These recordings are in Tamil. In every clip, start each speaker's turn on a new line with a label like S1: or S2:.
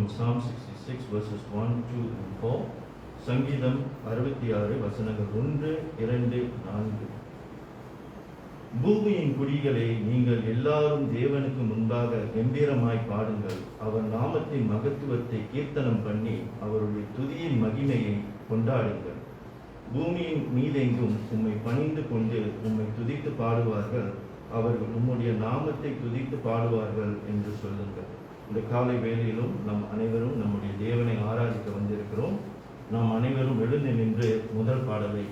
S1: from Psalm 66 verses 1, 2 and 4. சங்கீதம் 66 வசனங்கள் 1, 2, 4. பூமியின் குடிகளே, நீங்கள் எல்லாரும் தேவனுக்கு முன்பாக கம்பீரமாய் பாடுங்கள். அவர் நாமத்தின் மகத்துவத்தை கீர்த்தனம் பண்ணி அவருடைய துதியின் மகிமையை கொண்டாடுங்கள். பூமியின் மீதெங்கும் உம்மை பணிந்து கொண்டு உம்மை துதித்து பாடுவார்கள். அவர்கள் உம்முடைய நாமத்தை துதித்து பாடுவார்கள் என்று சொல்லுங்கள். இந்த காலை வேளையிலும் நம் அனைவரும் நம்முடைய தேவனை ஆராதிக்க வந்திருக்கிறோம். நாம் அனைவரும் எழுந்து நின்று முதல் பாடலை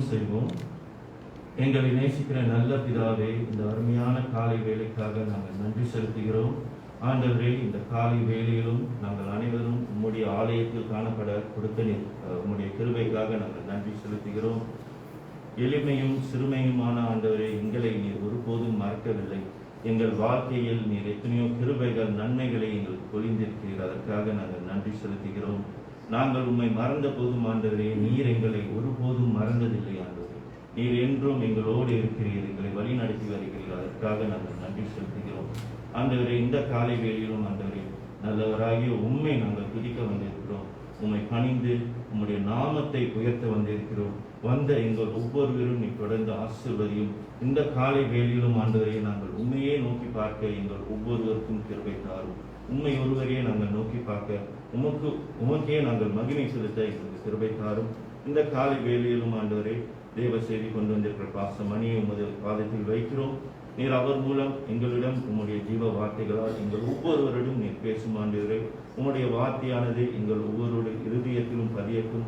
S1: செய்வோம். எங்களை நேசிக்கிற நல்ல பிதாவே, இந்த அருமையான காலை வேளைக்காக நாங்கள் நன்றி செலுத்துகிறோம். ஆண்டவரே, இந்த காலை வேளையிலும் நாங்கள் அனைவரும் உம்முடைய ஆலயத்தில் காணப்பட கொடுத்த உம்முடைய கிருபைக்காக நாங்கள் நன்றி செலுத்துகிறோம். எளிமையும் சிறுமையுமான ஆண்டவரே, எங்களை நீர் ஒருபோதும் மறக்கவில்லை. எங்கள் வாழ்க்கையில் நீர் எத்தனையோ கிருபைகள் நன்மைகளை எங்களுக்கு பொழிந்திருக்கிறீர். அதற்காக நாங்கள் நன்றி செலுத்துகிறோம். நாங்கள் உம்மை மறந்த போதும் ஆண்டவரே, நீர் எங்களை ஒருபோதும் மறந்ததில்லை. ஆண்டவரே, நீர் என்றும் எங்களோடு இருக்கிறீர், எங்களை வழி நடத்தி வருகிறீர். அதற்காக நாங்கள் நன்றி செலுத்துகிறோம். ஆண்டவரே, இந்த காலை வேளையிலும் ஆண்டவரே, நல்லவராகிய உம்மை நாங்கள் துதிக்க வந்திருக்கிறோம். உம்மை பணிந்து உம்முடைய நாமத்தை உயர்த்த வந்திருக்கிறோம். வந்த எங்கள் ஒவ்வொருவரும் நீ தொடர்ந்து ஆசீர்வதியும். இந்த காலை வேளையிலும் ஆண்டவரே, நாங்கள் உண்மையே நோக்கி பார்க்க எங்கள் ஒவ்வொருவருக்கும் கிருபை தாரும். உண்மை ஒருவரையே நாங்கள் நோக்கி பார்க்க உமக்கே நாங்கள் மகிமை செலுத்த எங்களுக்கு கிருபை தாரும். இந்த காலை வேளையிலும் ஆண்டவரே, தேவ செய்தி கொண்டு வந்திருக்கிற பாஸ்டர் மணியை உமது பாதத்தில் வைக்கிறோம். நீர் அவர் மூலம் எங்களிடம் உம்முடைய ஜீவ வார்த்தைகளால் எங்கள் ஒவ்வொருவரிடம் நீர் பேசும் ஆண்டவரே. உம்முடைய வார்த்தையானது எங்கள் ஒவ்வொருடைய இருதயத்திலும் பதியட்டும்.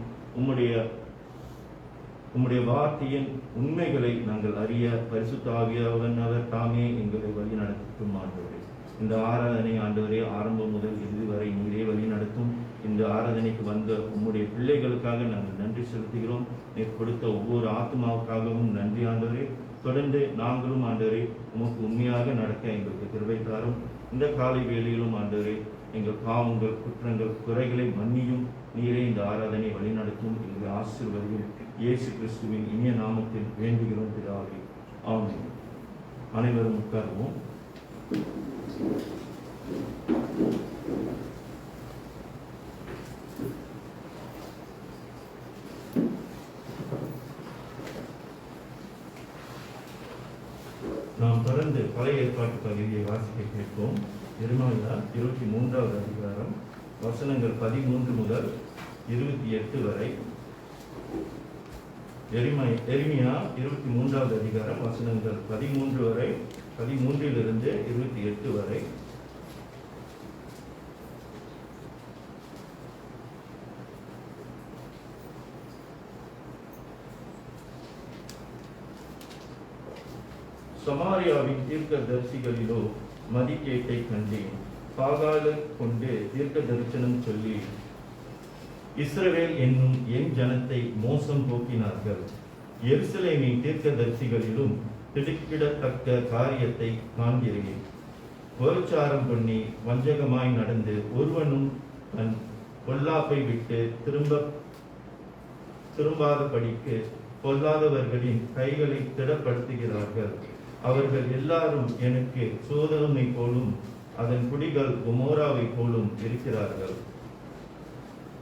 S1: உம்முடைய வார்த்தையின் உண்மைகளை நாங்கள் அறிய பரிசுத்த ஆவியானவர் தாமே எங்களை வழி நடத்தும் ஆண்டவரே. இந்த ஆராதனை ஆண்டவரே ஆரம்பம் முதல் இறுதி வரை நீரே வழி நடத்தும். இந்த ஆராதனைக்கு வந்த உம்முடைய பிள்ளைகளுக்காக நாங்கள் நன்றி செலுத்துகிறோம். நீர் கொடுத்த ஒவ்வொரு ஆத்மாவுக்காகவும் நன்றி ஆண்டவரே. தொடர்ந்து நாங்களும் ஆண்டவரே உமக்கு உண்மையாக நடக்க எங்களுக்கு கிருபை தாரும். இந்த காலை வேளையிலும் ஆண்டவரே எங்கள் பாவங்கள், குற்றங்கள், குறைகளை மன்னியும். நீரே இந்த ஆராதனை வழிநடத்தும். எங்களை ஆசீர்வதியும். இயேசு கிறிஸ்துவின் இனிய நாமத்தில் வேண்டுகிறோம் பிதாவே, ஆமென். அனைவரும் உட்காருவோம். நாம் தொடர்ந்து பழைய ஏற்பாட்டு பகுதியை வாசிக்க கேட்போம். எரேமியா 23வது அதிகாரம் வசனங்கள் 13 முதல் 28 வரை. எரேமியா 23வது அதிகாரம் வசனங்கள் 13 வரை, 13லிருந்து 28 வரை. சமாரியாவின் தீர்க்கதரிசிகளிலோ மதிக்கேட்டை கண்டேன். பாகாலை கொண்டு தீர்க்க தரிசனம் சொல்லி இஸ்ரவேல் என்னும் என் ஜனத்தை மோசம் போக்கினார்கள். எருசலேமின் தீர்க்கதரிசிகளிலும் திடுக்கிடத்தக்க காரியத்தை காண்கிறேன். பொருச்சாரம் பண்ணி வஞ்சகமாய் நடந்து ஒருவனும் தன் பொல்லாப்பை விட்டு திரும்பாதபடிக்கு பொல்லாதவர்களின் கைகளை திடப்படுத்துகிறார்கள். அவர்கள் எல்லாரும் எனக்கு சோதனை போலும் அதன் குடிகள் கொமோராவை போலும் இருக்கிறார்கள்.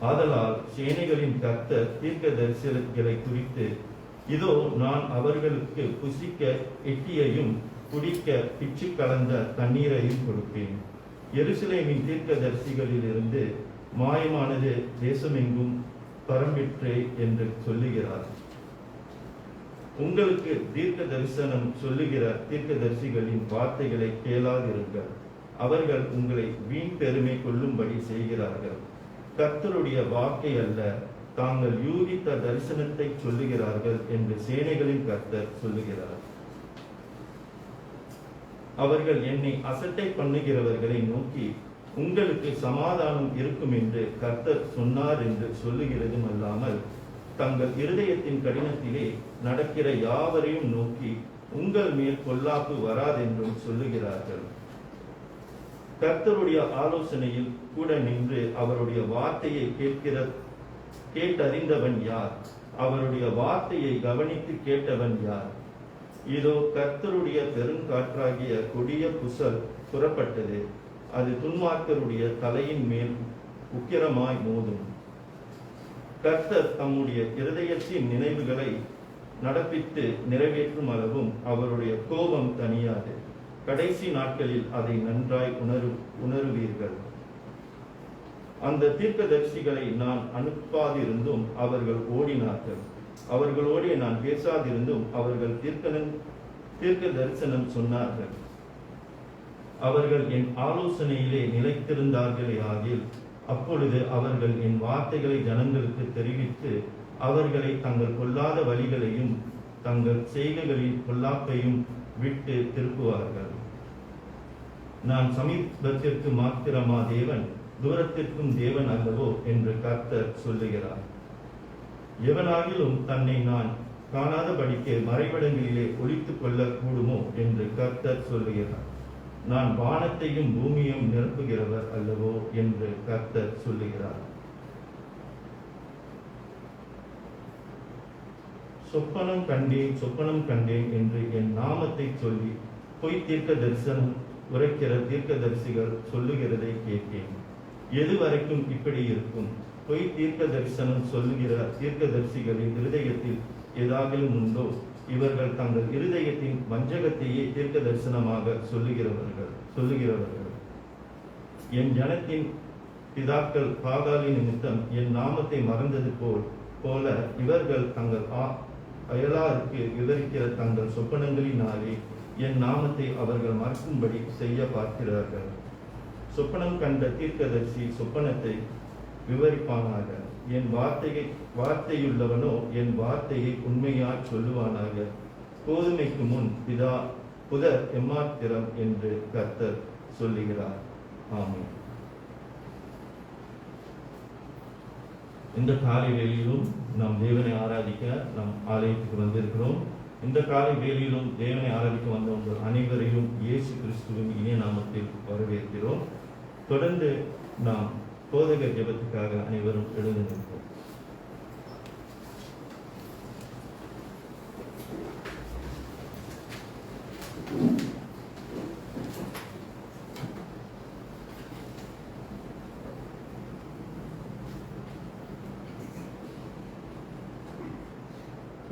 S1: ஆதலால் சேனைகளின் கர்த்தர் தீர்க்க தரிசனங்களை குறித்து, இதோ நான் அவர்களுக்கு புசிக்க எட்டியையும் குடிக்க பிச்சு கலந்த தண்ணீரையும் கொடுப்பேன். எருசலேமின் தீர்க்க தரிசிகளிலிருந்து மாயமானது தேசமெங்கும் பரம்பிற்றே என்று சொல்லுகிறார். உங்களுக்கு தீர்க்க தரிசனம் சொல்லுகிற தீர்க்க தரிசிகளின் வார்த்தைகளை கேளாதிருங்கள். அவர்கள் உங்களை வீண் பெருமை கொள்ளும்படி செய்கிறார்கள். கர்த்தருடைய வாக்கை அல்ல, தாங்கள் யூகித்த தரிசனத்தை சொல்லுகிறார்கள் என்று சேனைகளின் கர்த்தர் சொல்லுகிறார். அவர்கள் என்னை அசட்டை பண்ணுகிறவர்களை நோக்கி, உங்களுக்கு சமாதானம் இருக்கும் என்று கர்த்தர் சொன்னார் என்று சொல்லுகிறதும் அல்லாமல், தங்கள் இருதயத்தின் கடினத்திலே நடக்கிற யாவரையும் நோக்கி, உங்கள் மேல் பொல்லாப்பு வராதென்றும் சொல்லுகிறார்கள். கர்த்தருடைய ஆலோசனையில் கூட நின்று அவருடைய வார்த்தையை கேட்டறிந்தவன் யார்? அவருடைய வார்த்தையை கவனித்து கேட்டவன் யார்? இதோ கர்த்தருடைய பெருங்காற்றாகிய கொடிய புசல் புறப்பட்டது. அது துன்மார்க்கருடைய தலையின் மேல் உக்கிரமாய் மோதும். கர்த்தர் தம்முடைய இருதயத்தின் நினைவுகளை நடப்பித்து நிறைவேற்றும் அளவும் அவருடைய கோபம் தணியாது. கடைசி நாட்களில் அதை நன்றாய் உணருவீர்கள். அந்த தீர்க்கதரிசிகளை நான் அனுப்பாதிருந்தும் அவர்கள் ஓடினார்கள். அவர்களோடே நான் பேசாதிருந்தும் அவர்கள் தீர்க்க தரிசனம் சொன்னார்கள். அவர்கள் என் ஆலோசனையிலே நிலைத்திருந்தார்களே ஆகில், அப்பொழுது அவர்கள் என் வார்த்தைகளை ஜனங்களுக்கு தெரிவித்து அவர்களை தங்கள் பொல்லாத வழிகளையும் தங்கள் செய்கைகளின் பொல்லாப்பையும் விட்டு திருப்புவார்கள். நான் சமீபத்திற்கு மாத்திரமா தேவன், தூரத்திற்கும் தேவன் அல்லவோ என்று கர்த்தர் சொல்லுகிறார். எவனாகிலும் தன்னை நான் காணாதபடிக்கு மறைவிடங்களிலே ஒளித்துக் கொள்ள கூடுமோ என்று கர்த்தர் சொல்லுகிறார். நான் வானத்தையும் பூமியையும் நிரப்புகிறவர் அல்லவோ என்று கர்த்தர் சொல்லுகிறார். சொப்பனம் கண்டேன் என்று என் நாமத்தை சொல்லி பொய் தீர்க்க தரிசனம் உரைக்கிற தீர்க்கதரிசிகள் சொல்லுகிறதை கேட்டேன். எது வரைக்கும் இப்படி இருக்கும்? பொய் தீர்க்க தரிசனம் சொல்லுகிற தீர்க்கதரிசிகளின் இருதயத்தில் ஏதாகிலும் உண்டோ? இவர்கள் தங்கள் இருதயத்தின் வஞ்சகத்தையே தீர்க்க தரிசனமாக சொல்லுகிறவர்கள். என் ஜனத்தின் பிதாக்கள் பாகாலி நிமித்தம் என் நாமத்தை மறந்தது போல இவர்கள் தங்கள் அயலாருக்கு விவரிக்கிற தங்கள் சொப்பனங்களினாலே என் நாமத்தை அவர்கள் மறக்கும்படி செய்ய பார்க்கிறார்கள். சொப்பனம் கண்ட தீர்க்கதரிசி சொப்பனத்தை விவரிப்பானாக. என் வார்த்தையுள்ளவனோ என் வார்த்தையை உண்மையாய் சொல்லுவானாக. கோதுமைக்கு முன் புதர் எம்மாத்திரம் என்று கர்த்தர் சொல்லுகிறார். ஆமென். இந்த காலை வேளையிலும் நாம் தேவனை ஆராதிக்க நாம் ஆலயத்துக்கு வந்திருக்கிறோம். இந்த காலை வேளையிலும் தேவனை ஆராதிக்க வந்தவர்கள் அனைவரையும் இயேசு கிறிஸ்துவின் இனிய நாமத்தில் வரவேற்கிறோம். தொடர்ந்து நாம் போதக ஜெபத்துக்காக அனைவரும் எழுந்து நிற்போம்.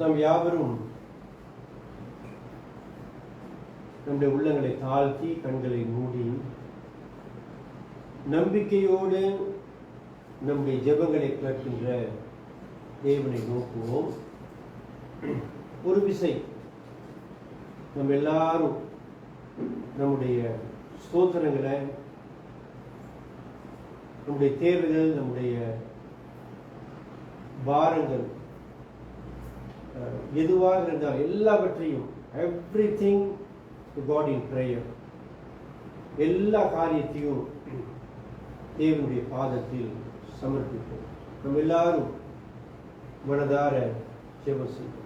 S2: நாம் யாவரும் நம்முடைய உள்ளங்களை தாழ்த்தி கண்களை மூடி நம்பிக்கையோடு நம்முடைய ஜெபங்களை கேட்கின்ற தேவனை நோக்குவோம். ஒரு விசை நம்ம எல்லாரும் நம்முடைய ஸ்தோத்திரங்களை, நம்முடைய தேவைகள், நம்முடைய பாரங்கள் எதுவாக இருந்தால் எல்லாவற்றையும் everything to God in prayer, எல்லா காரியத்தையும் தேவனுடைய பாதத்தில் சமர்ப்பிப்போம். நம்ம எல்லாரும் மனதார ஜெபம் செய்வோம்.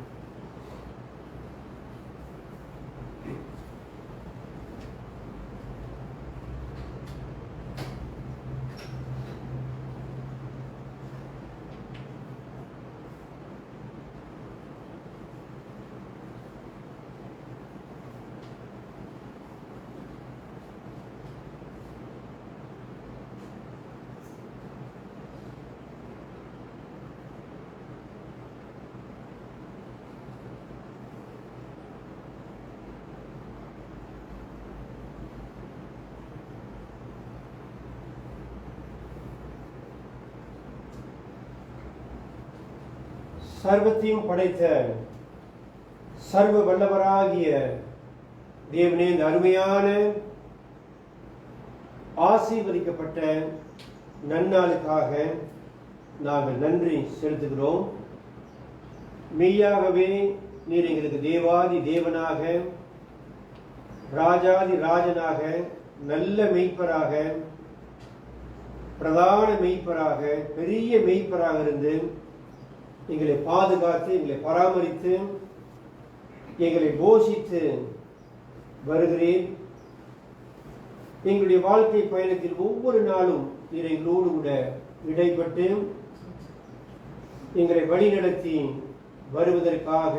S2: சர்வத்தையும் படைத்த சர்வ வல்லவராகிய தேவனே, இந்த அருமையான ஆசீர்வதிக்கப்பட்ட நன்னாளுக்காக நாங்கள் நன்றி செலுத்துகிறோம். மெய்யாகவே நீர் எங்களுக்கு தேவாதி தேவனாக, ராஜாதி ராஜனாக, நல்ல மெய்ப்பராக, பிரதான மெய்ப்பராக, பெரிய மெய்ப்பராக இருந்து எங்களை பாதுகாத்து, எங்களை பராமரித்து, எங்களை போஷித்து வருகிறேன். எங்களுடைய வாழ்க்கை பயணத்தில் ஒவ்வொரு நாளும் நீர் எங்களோடு கூட இடைப்பட்டு எங்களை வழிநடத்தி வருவதற்காக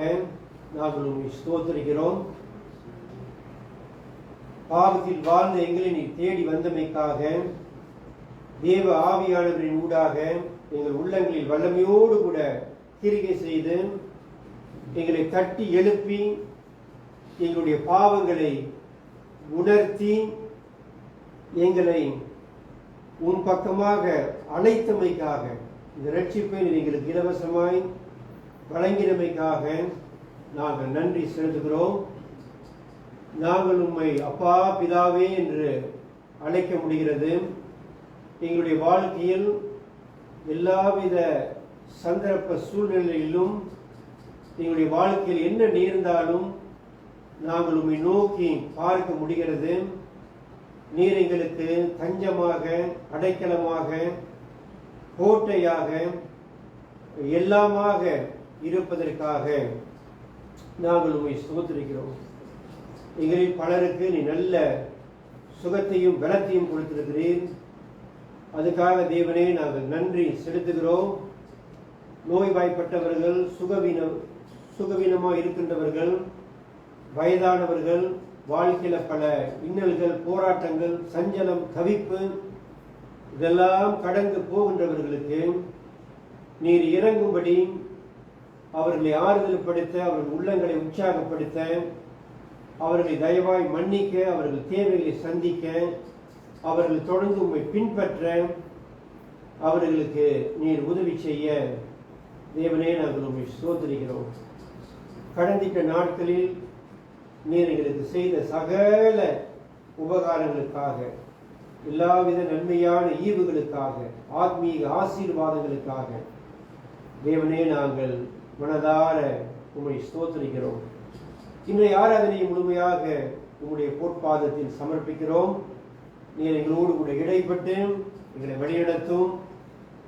S2: நாங்கள் உங்களை ஸ்தோத்திரிக்கிறோம். பாவத்தில் வாழ்ந்த எங்களை நீர் தேடி வந்தமைக்காக, தேவ ஆவியானவரின் ஊடாக எங்கள் உள்ளங்களில் வல்லமையோடு கூட கிரிகை செய்து எங்களை தட்டி எழுப்பி எங்களுடைய பாவங்களை உணர்த்தி எங்களை உன் பக்கமாக அழைத்தமைக்காக, இந்த ரட்சிப்பை எங்களுக்கு இலவசமாய் வழங்கினமைக்காக நாங்கள் நன்றி செலுத்துகிறோம். நாங்கள் உம்மை அப்பா பிதாவே என்று அழைக்க முடிகிறது. எங்களுடைய வாழ்க்கையில் எல்லாவித சந்தர்ப்ப சூழ்நிலையிலும் எங்களுடைய வாழ்க்கையில் என்ன நேர்ந்தாலும் நாங்கள் உம்மை நோக்கி பார்க்க முடிகிறது. நீர் எங்களுக்கு தஞ்சமாக, அடைக்கலமாக, கோட்டையாக, எல்லாமாக இருப்பதற்காக நாங்கள் உம்மை ஸ்தோத்திரிக்கிறோம். எங்களில் பலருக்கு நீ நல்ல சுகத்தையும் பலத்தையும் கொடுத்திருக்கிறீர். அதுக்காக தேவனே நாங்கள் நன்றி செலுத்துகிறோம். நோய்வாய்ப்பட்டவர்கள், சுகவீனமாக இருக்கின்றவர்கள், வயதானவர்கள், வாழ்க்கையில பல இன்னல்கள், போராட்டங்கள், சஞ்சலம், தவிப்பு இதெல்லாம் கடந்து போகின்றவர்களுக்கு நீர் இறங்கும்படி அவர்களை ஆறுதல் படுத்த, அவர்கள் உள்ளங்களை உற்சாகப்படுத்த, அவர்களை தயவாய் மன்னிக்க, அவர்கள் தேவைகளை சந்திக்க, அவர்கள் தொடர்ந்து உம்மை பின்பற்ற அவர்களுக்கு நீர் உதவி செய்ய தேவனே நாங்கள் உம்மை ஸ்தோத்திரிக்கிறோம். கடந்த நாட்களில் நீர் எங்களுக்கு செய்த சகல உபகாரங்களுக்காக, எல்லாவித நன்மையான ஈவுகளுக்காக, ஆத்மீக ஆசீர்வாதங்களுக்காக தேவனே நாங்கள் மனதார உம்மை ஸ்தோத்திரிக்கிறோம். இன்றைய ஆராதனையை முழுமையாக உம்முடைய பொற்பாதத்தில் சமர்ப்பிக்கிறோம். நீர் எங்களோடு கூட இடைப்பட்டு எங்களை வழிநடத்தும்.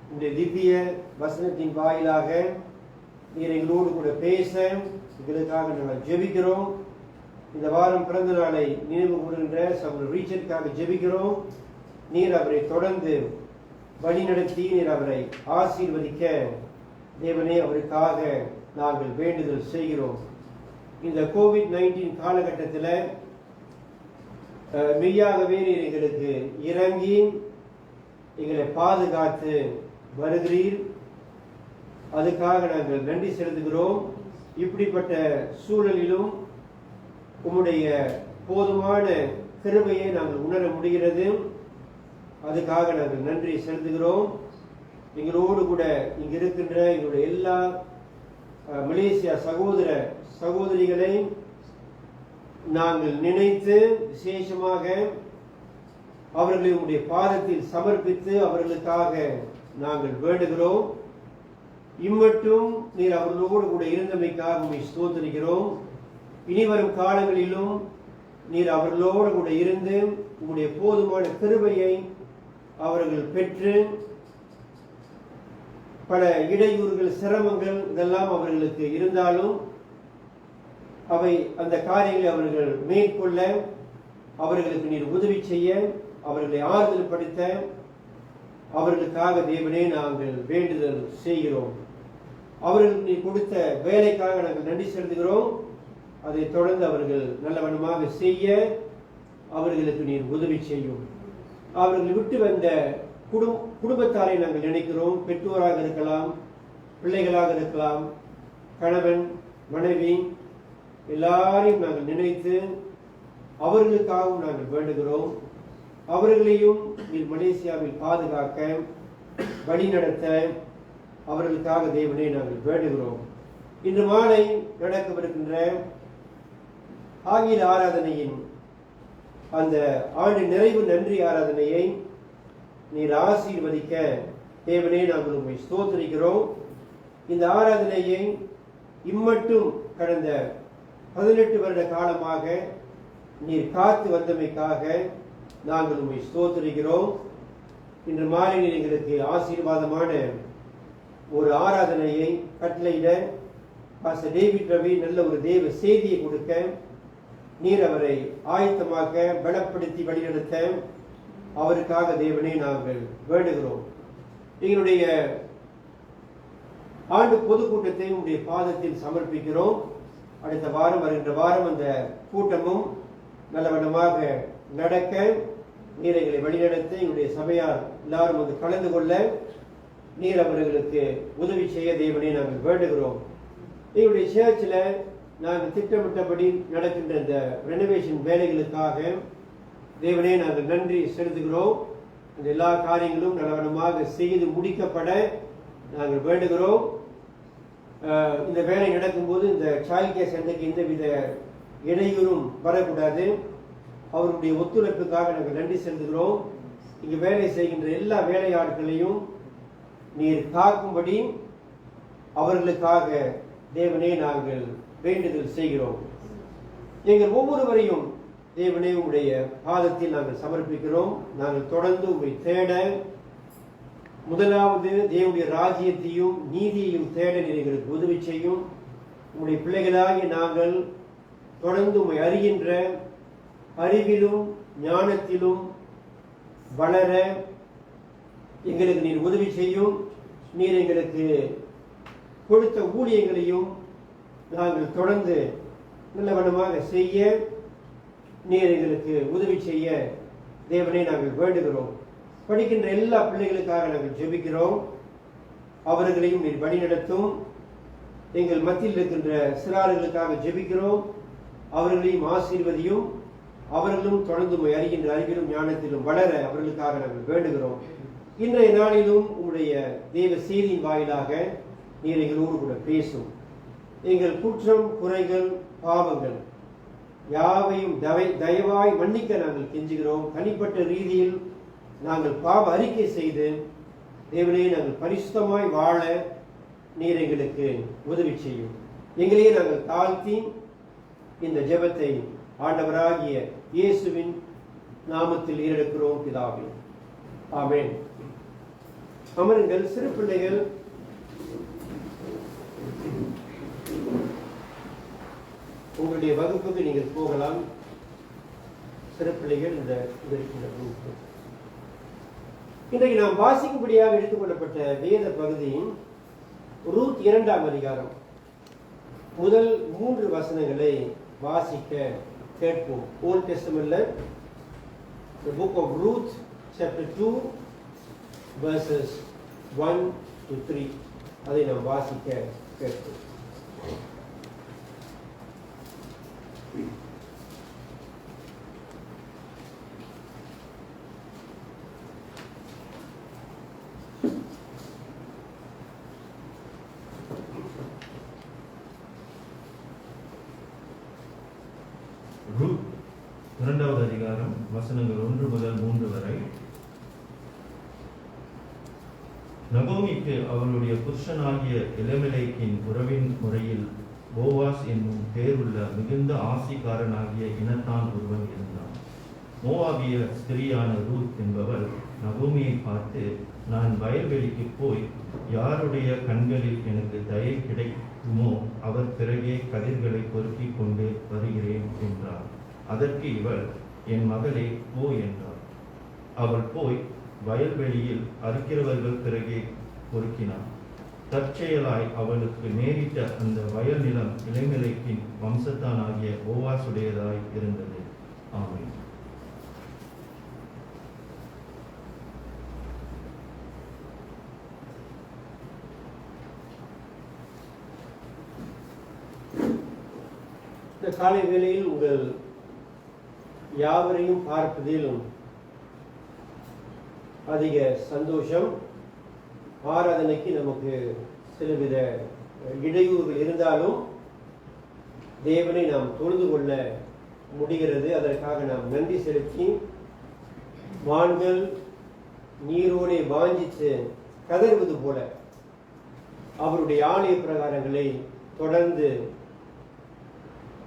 S2: உங்களுடைய திவ்ய வசனத்தின் வாயிலாக நீர் எங்களோடு கூட பேச எங்களுக்காக நாங்கள் ஜெபிக்கிறோம். இந்த வாரம் பிறந்த நாளை நினைவு கூறுகின்ற சகோதரர் ரீச்சருக்காக ஜெபிக்கிறோம். நீர் அவரை தொடர்ந்து வழிநடத்தி நீர் அவரை ஆசீர்வதிக்க தேவனே அவருக்காக நாங்கள் வேண்டுதல் செய்கிறோம். இந்த COVID-19 காலகட்டத்தில் மெய்யாகவே நீர் எங்களுக்கு இறங்கி எங்களை பாதுகாத்து வருகிறீர். அதுக்காக நாங்கள் நன்றி செலுத்துகிறோம். இப்படிப்பட்ட சூழலிலும் உம்முடைய போதுமான கிருபையை நாங்கள் உணர முடிகிறது. அதுக்காக நாங்கள் நன்றி செலுத்துகிறோம். எங்களோடு கூட இங்கு இருக்கின்ற எங்களுடைய எல்லா மலேசியா சகோதர சகோதரிகளை நாங்கள் நினைத்து விசேஷமாக அவர்களை உம்முடைய பாதத்தில் சமர்ப்பித்து அவர்களுக்காக நாங்கள் வேண்டுகிறோம். இம்மட்டும் நீர் அவர்களோடு கூட இருந்தமைக்காக உம்மை ஸ்தோத்திரிக்கிறோம். இனி வரும் காலங்களிலும் நீர் அவர்களோடு கூட இருந்து உங்களுடைய போதுமான கிருபையை அவர்கள் பெற்று பல இடையூறுகள், சிரமங்கள் இதெல்லாம் அவர்களுக்கு இருந்தாலும் அவை அந்த காரியங்களை அவர்கள் மேற்கொள்ள அவர்களுக்கு நீர் உதவி செய்ய, அவர்களை ஆறுதல் படுத்த அவர்களுக்காக தேவனே நாங்கள் வேண்டுதல் செய்கிறோம். அவர்களுக்கு நீர் கொடுத்த வேலைக்காக நாங்கள் நன்றி செலுத்துகிறோம். அதை தொடர்ந்து அவர்கள் நல்லவண்ணமாக செய்ய அவர்களுக்கு நீர் உதவி செய்யும். அவர்கள் விட்டு வந்த குடும்பத்தாரை நாங்கள் நினைக்கிறோம். பெற்றோராக இருக்கலாம், பிள்ளைகளாக இருக்கலாம், கணவன் மனைவி எல்லாரையும் நாங்கள் நினைத்து அவர்களுக்காகவும் நாங்கள் வேண்டுகிறோம். அவர்களையும் நீர் மலேசியாவில் பாதுகாக்க வழிநடத்த அவர்களுக்காக தேவனே நாங்கள் வேண்டுகிறோம். இன்று மாலை நடக்கவிருக்கின்ற ஆகிய ஆராதனையின் அந்த ஆண்டு நிறைவு நன்றி ஆராதனையை நீர் ஆசீர்வதிக்க தேவனே நாங்கள் உம்மை ஸ்தோத்திரிக்கிறோம். இந்த ஆராதனையை இம்மட்டும் கடந்த 18 வருட காலமாக நீர் காத்து வந்தமைக்காக நாங்கள் உம்மை ஸ்தோத்திரிக்கிறோம். இன்று மாலை நீர் எங்களுக்கு ஆசீர்வாதமான ஒரு ஆராதனையை கட்டளையிட பாஸ்டர் டேவிட் ரவி நல்ல ஒரு தேவ செய்தியை கொடுக்க நீர் அவரை ஆயத்தமாக்க பலப்படுத்தி வழிநடத்த அவருக்காக தேவனே நாங்கள் வேண்டுகிறோம். எங்களுடைய ஆண்டு பொதுக்கூட்டத்தை உங்களுடைய பாதத்தில் சமர்ப்பிக்கிறோம். அடுத்த வாரம் வருகின்ற வாரம் அந்த கூட்டமும் நல்லவண்ணமாக நடக்க நீர் எங்களை வழிநடத்த எங்களுடைய சபையார் எல்லாரும் வந்து கலந்து கொள்ள நீர் அவர்களுக்கு உதவி செய்ய தேவனே நாங்கள் வேண்டுகிறோம். எங்களுடைய சேர்ச்சில் நாங்கள் திட்டமிட்டபடி நடக்கின்ற இந்த ரெனோவேஷன் வேலைகளுக்காக தேவனே நாங்கள் நன்றி செலுத்துகிறோம். இந்த எல்லா காரியங்களும் நல்லவண்ணமாக செய்து முடிக்கப்பட நாங்கள் வேண்டுகிறோம். இந்த வேலை நடக்கும்போது இந்த சைல்ட் கேர் சென்டருக்கு எந்தவித இடையூறும் வரக்கூடாது. அவருடைய ஒத்துழைப்புக்காக நாங்கள் நன்றி செலுத்துகிறோம். இங்கு வேலை செய்கின்ற எல்லா வேலையாட்களையும் நீர் காக்கும்படி அவர்களுக்காக தேவனே நாங்கள் வேண்டுதல் செய்கிறோம். எங்கள் ஒவ்வொருவரையும் தேவனே உடைய பாதத்தில் நாங்கள் சமர்ப்பிக்கிறோம். நாங்கள் தொடர்ந்து உங்களை தேட, முதலாவது தேவனுடைய ராஜ்யத்தையும் நீதியையும் தேட எங்களுக்கு உதவி செய்யும். உங்களுடைய பிள்ளைகளாகிய நாங்கள் தொடர்ந்து உம்மை அறிகின்ற அறிவிலும் ஞானத்திலும் வளர எங்களுக்கு நீர் உதவி செய்யும். நீர் எங்களுக்கு கொடுத்த ஊழியங்களையும் நாங்கள் தொடர்ந்து நல்லவண்ணமாக செய்ய நீர் எங்களுக்கு உதவி செய்ய தேவனே நாங்கள் வேண்டுகிறோம். படிக்கின்ற எல்லா பிள்ளைகளுக்காக நாங்கள் ஜெபிக்கிறோம். அவர்களையும் நீர் வழிநடத்தும். எங்கள் மத்தியில் இருக்கின்ற சிறார்களுக்காக ஜெபிக்கிறோம். அவர்களையும் ஆசீர்வதியும். அவர்களும் தொடர்ந்து அறிகின்ற அறிவிலும் ஞானத்திலும் வளர அவர்களுக்காக நாங்கள் வேண்டுகிறோம். இன்றைய நாளிலும் இன்றைய தேவ செய்தியின் வாயிலாக நீர் எங்களோடு கூட பேசும். எங்கள் குற்றம், குறைகள், பாவங்கள் யாவையும் தயவாய் மன்னிக்க நாங்கள் கெஞ்சுகிறோம். தனிப்பட்ட ரீதியில் நாங்கள் பாவ அறிக்கை செய்து தேவனே நாங்கள் பரிசுத்தமாய் வாழ நீர் எங்களுக்கு உதவி செய்யும். எங்களையே நாங்கள் தாழ்த்தி இந்த ஜெபத்தை ஆண்டவராகிய இயேசுவின் நாமத்தில் ஏறெடுக்கிறோம் பிதாவே, ஆமென். அமருங்கள். சிறு பிள்ளைகள் உங்களுடைய வகுப்புக்கு நீங்கள் போகலாம். சிறு பிள்ளைகள் இந்த இன்றைக்கு நாம் வாசிக்கும்படியாக எடுத்துக்கொள்ளப்பட்ட வேத பகுதி ரூத் 2ஆம் அதிகாரம் முதல் 3 வசனங்களை வாசிக்க கேட்போம். ஓல்ட் டெஸ்டமென்ட்ல the book of Ruth chapter 2 verses 1 to 3 அதை நாம் வாசிக்க கேட்போம்.
S1: ரூத் 2வது அதிகாரம் வசனங்கள் 1 முதல் 3 வரை. நகோமிக்கு அவளுடைய புருஷனாகிய எலிமெலேக்கின் உறவின் முறையில் போவாஸ் என்னும் பேருள்ள மிகுந்த ஆசிக்காரனாகிய இனத்தான் ஒருவன் இருந்தான். மோவாபிய ஸ்திரீயான ரூத் என்பவள் நகோமியை பார்த்து, நான் வயல்வெளிக்கு போய் யாருடைய கண்களில் எனக்கு தயை கிடைக்குமோ அவர் பிறகே கதிர்களை பொறுக்கிக் கொண்டு வருகிறேன் என்றார். அதற்கு இவள், என் மகளே போ என்றார். அவள் போய் வயல்வெளியில் அறுக்கிறவர்கள் பிறகே பொறுக்கினார். தற்செயலாய் அவளுக்கு நேரிட்ட அந்த வயல் நிலம் எலிமெலேக்கின் வம்சத்தானாகிய போவாசுடையதாய் இருந்தது. ஆமென்.
S2: இந்த காலை வேளையில் உங்கள் யாவரையும் பார்ப்பதில் அதிக சந்தோஷம். ஆராதனைக்கு நமக்கு சிலவித இடையூறுகள் இருந்தாலும் தேவனை நாம் தொழுது கொள்ள முடிகிறது. அதற்காக நாம் நன்றி செலுத்தி வான்கள் நீரோடே வாஞ்சித்து கதறுவது போல அவருடைய ஆலய பிரகாரங்களை தொடர்ந்து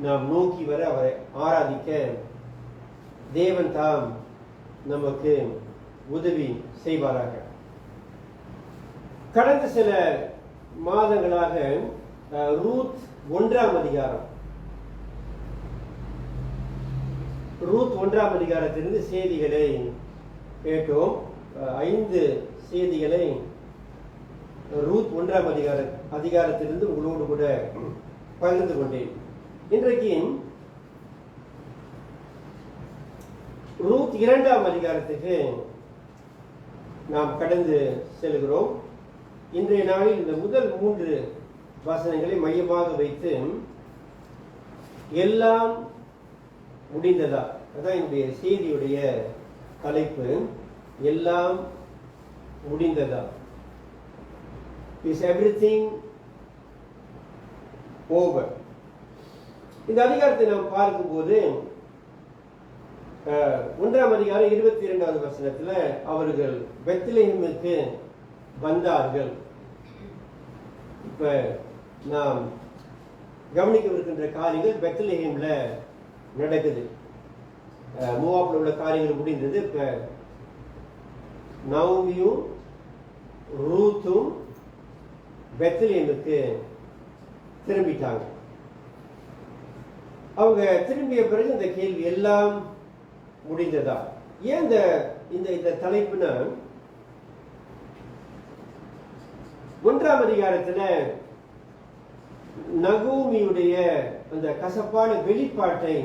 S2: நாம் நோக்கி வர அவரை ஆராதிக்க தேவன் தாம் நமக்கு உதவி செய்வாராக. கடந்த சில மாதங்களாக ரூத் 1ஆம் அதிகாரம் ரூத் 1ஆம் அதிகாரத்திலிருந்து செய்திகளை கேட்டோம். 5 செய்திகளை ரூத் 1ஆம் அதிகாரத்திலிருந்து உங்களோடு கூட பகிர்ந்து கொண்டேன். இன்றைக்கு ரூத் 2ஆம் அதிகாரத்துக்கு நாம் கடந்து செல்கிறோம். இன்றைய நாளில் இந்த முதல் 3 வசனங்களை மையமாக வைத்து எல்லாம் முடிந்ததா, அதான் என்னுடைய செய்தியுடைய தலைப்பு. எல்லாம் முடிந்ததா, இஸ் எவ்ரிதிங் ஓவர். இந்த அதிகாரத்தை நாம் பார்க்கும்போது 1ஆம் அதிகாரம் 22வது வசனத்துல அவர்கள் பெத்லெஹேமுக்கு வந்தார்கள். இப்ப நாம் கவனிக்கவிருக்கின்ற காரியங்கள் பெத்லெஹேம்ல நடக்குது. மோவாப்ல உள்ள காரியங்கள் முடிந்தது. இப்ப நவோமியும் ரூத்தும் பெத்லெஹேமுக்கு திரும்பிட்டாங்க. அவங்க திரும்பிய பிறகு இந்த கேள்வி, எல்லாம் முடிந்ததா? ஏன் இந்த தலைப்புனா, 1ஆம் அதிகாரத்துல நகோமியுடைய அந்த கசப்பான வெளிப்பாட்டை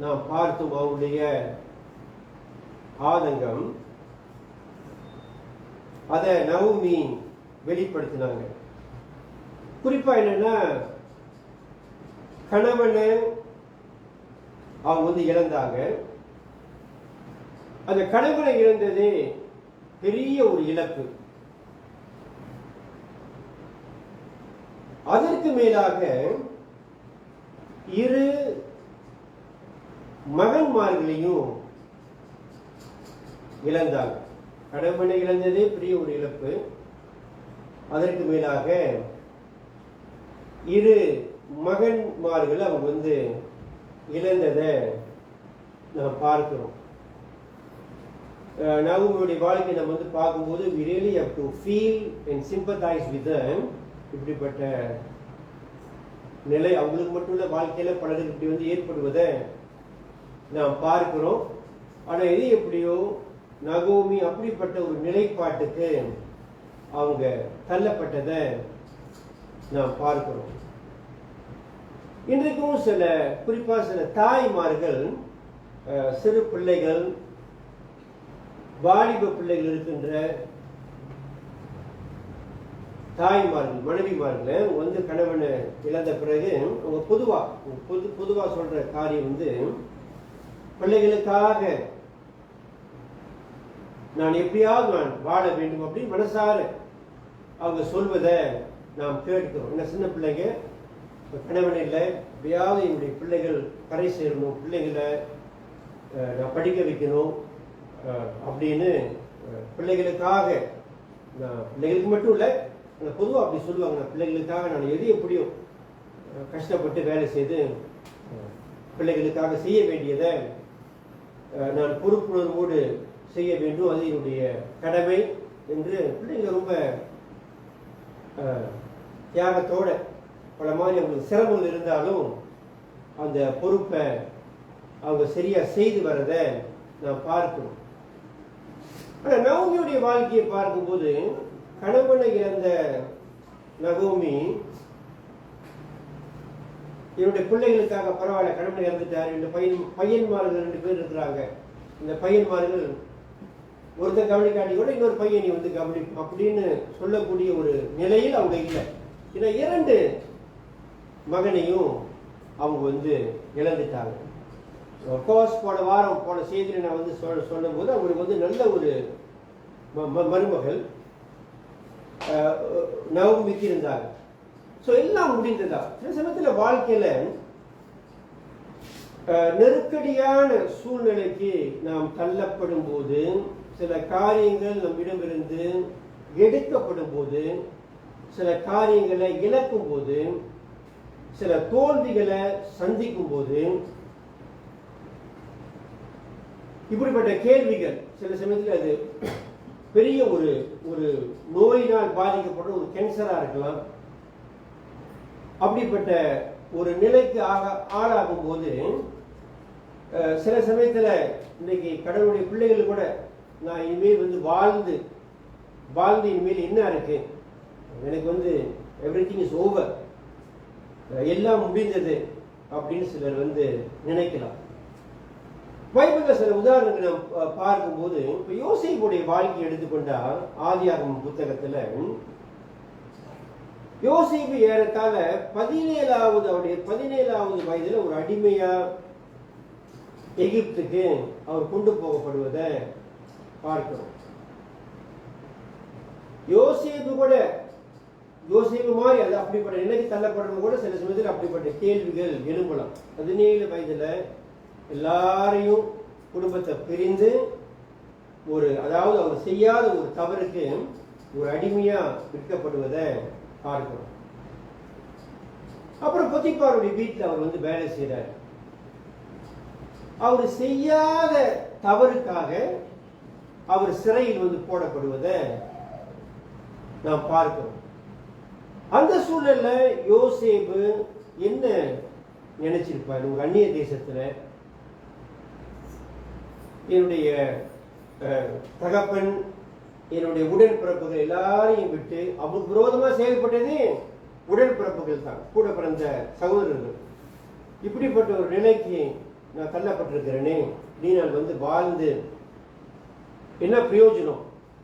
S2: நாம் பார்த்தோம். அவருடைய ஆதங்கம் அதை நகோமி வெளிப்படுத்தினாங்க. குறிப்பா என்னன்னா, கணவனை அவங்க இழந்தாங்க. அந்த கணவனை இழந்தது பெரிய ஒரு இழப்பு. அதற்கு மேலாக இரு மகன்மார்களையும் இழந்தாங்க. கணவனை இழந்ததே பெரிய ஒரு இழப்பு. அதற்கு மேலாக இரு மகன்மார்கள் அவங்க இழந்ததை நாம் பார்க்கிறோம். நகோமியுடைய வாழ்க்கை நம்ம பார்க்கும்போது we really have to feel and sympathize with them. இப்படிப்பட்ட நிலை அவங்களுக்கு மட்டும் இல்ல, வாழ்க்கையில பலருக்கு இப்படி ஏற்படுவதை நாம் பார்க்கிறோம். ஆனா இது எப்படியோ நகோமி அப்படிப்பட்ட ஒரு நிலைப்பாட்டுக்கு அவங்க தள்ளப்பட்டதை நாம் பார்க்கிறோம். இன்றைக்கும் குறிப்பா சில தாய்மார்கள் சிறு பிள்ளைகள், வாலிப பிள்ளைகள் இருக்கின்ற தாய்மார்கள், மனைவிமார்கள் கணவனை இழந்த பிறகு அவங்க பொதுவா சொல்ற காரியம் பிள்ளைகளுக்காக நான் எப்படியாவது நான் வாழ வேண்டும் அப்படின்னு மனசார அவங்க சொல்வதை நாம் கேட்கிறோம். என்ன சின்ன பிள்ளைங்க, கணவன் இல்லை, எப்படியாவது என்னுடைய பிள்ளைகள் கரை சேரணும், பிள்ளைகளை நான் படிக்க வைக்கணும் அப்படின்னு பிள்ளைகளுக்காக, நான் பிள்ளைகளுக்கு மட்டும் இல்லை, பொதுவாக அப்படி சொல்லுவாங்க, நான் பிள்ளைகளுக்காக நான் எது எப்படியோ கஷ்டப்பட்டு வேலை செய்து பிள்ளைகளுக்காக செய்ய வேண்டியதை நான் பொறுப்புணர்வோடு செய்ய வேண்டும், அது என்னுடைய கடமை என்று பிள்ளைங்க ரொம்ப தியாகத்தோட பல மாதிரி அவங்களுக்கு சிரமங்கள் இருந்தாலும் அந்த பொறுப்பை அவங்க சரியா செய்து வரதை நாம் பார்க்கிறோம். ஆனால் நகோமியுடைய வாழ்க்கையை பார்க்கும்போது கணவனை இழந்த நகோமி என்னுடைய பிள்ளைகளுக்காக பரவாயில்ல, கணவனை இறந்துட்டார், இந்த பையன்மார்கள் 2 பேர் இருக்கிறாங்க, இந்த பையன்மார்கள் ஒருத்தர் கவனிக்காட்டி கூட இன்னொரு பையனை கவனிக்கும் அப்படின்னு சொல்லக்கூடிய ஒரு நிலையில் அவங்க இல்லை. ஏன்னா 2 மகனையும் அவங்க இழந்துட்டாங்க. கோர்ஸ் போன செய்தியில் நான் சொல்லும் போது அவங்களுக்கு நல்ல ஒரு மருமகள் நகோமிக்கு இருந்தாங்க. ஸோ எல்லாம் முடிந்ததா? சில சமயத்தில் வாழ்க்கையில நெருக்கடியான சூழ்நிலைக்கு நாம் தள்ளப்படும் போது, சில காரியங்கள் நம்மிடமிருந்து எடுக்கப்படும் போது, சில காரியங்களை இழக்கும் போது, சில தோல்விகளை சந்திக்கும் போது, இப்படிப்பட்ட கேள்விகள் சில சமயத்தில் அது பெரிய ஒரு நோயினால் பாதிக்கப்பட்ட ஒரு கேன்சரா இருக்கலாம். அப்படிப்பட்ட ஒரு நிலைக்கு ஆளாகும் போது சில சமயத்துல இன்னைக்கு கடவுளுடைய பிள்ளைகள் கூட நான் இனிமேல் வாழ்ந்து இனிமேல் என்ன இருக்கு, எனக்கு எவ்ரிதிங் இஸ் ஓவர், எல்லாம் முடிந்தது அப்படின்னு சிலர் நினைக்கலாம். பைபிள்ல சில உதாரணங்களை நாம் பார்க்கும்போது, இப்ப யோசேப்புடைய வாழ்க்கையை எடுத்துக்கொண்டா ஆதியாகமம் புத்தகத்துல யோசேப்பு ஏறத்தாழ 17வது வயதுல ஒரு அடிமையா எகிப்துக்கு அவர் கொண்டு போகப்படுவதை பார்க்கிறோம். யோசேப்பு மாதிரி அது அப்படிப்பட்ட நிலைக்கு தள்ளப்படுறது கூட சில சமயத்தில் அப்படிப்பட்ட கேள்விகள் எழும்பலாம். 17 வயதுல எல்லாரையும் குடும்பத்தை பிரிந்து அதாவது அவர் செய்யாத ஒரு தவறுக்கு ஒரு அடிமையா விற்கப்படுவதை பார்க்கிறோம். அப்புறம் பொத்திபாருடைய வீட்டில் அவர் வேலை செய்கிறார். அவர் செய்யாத தவறுக்காக அவர் சிறையில் போடப்படுவதை நாம் பார்க்கிறோம். அந்த சூழல்ல யோசேப்பு என்ன நினைச்சிருப்பார்? ஒரு அந்நிய தேசத்துல என்னுடைய தகப்பன், என்னுடைய உடன்பிறப்புகள் எல்லாரையும் விட்டு அவருக்கு விரோதமா செயல்பட்டது உடன்பிறப்புகள் தான், கூட பிறந்த சகோதரர்கள். இப்படிப்பட்ட ஒரு நிலைக்கு நான் தள்ளப்பட்டிருக்கிறேனே, நீ நான் வாழ்ந்து என்ன பிரயோஜனம்,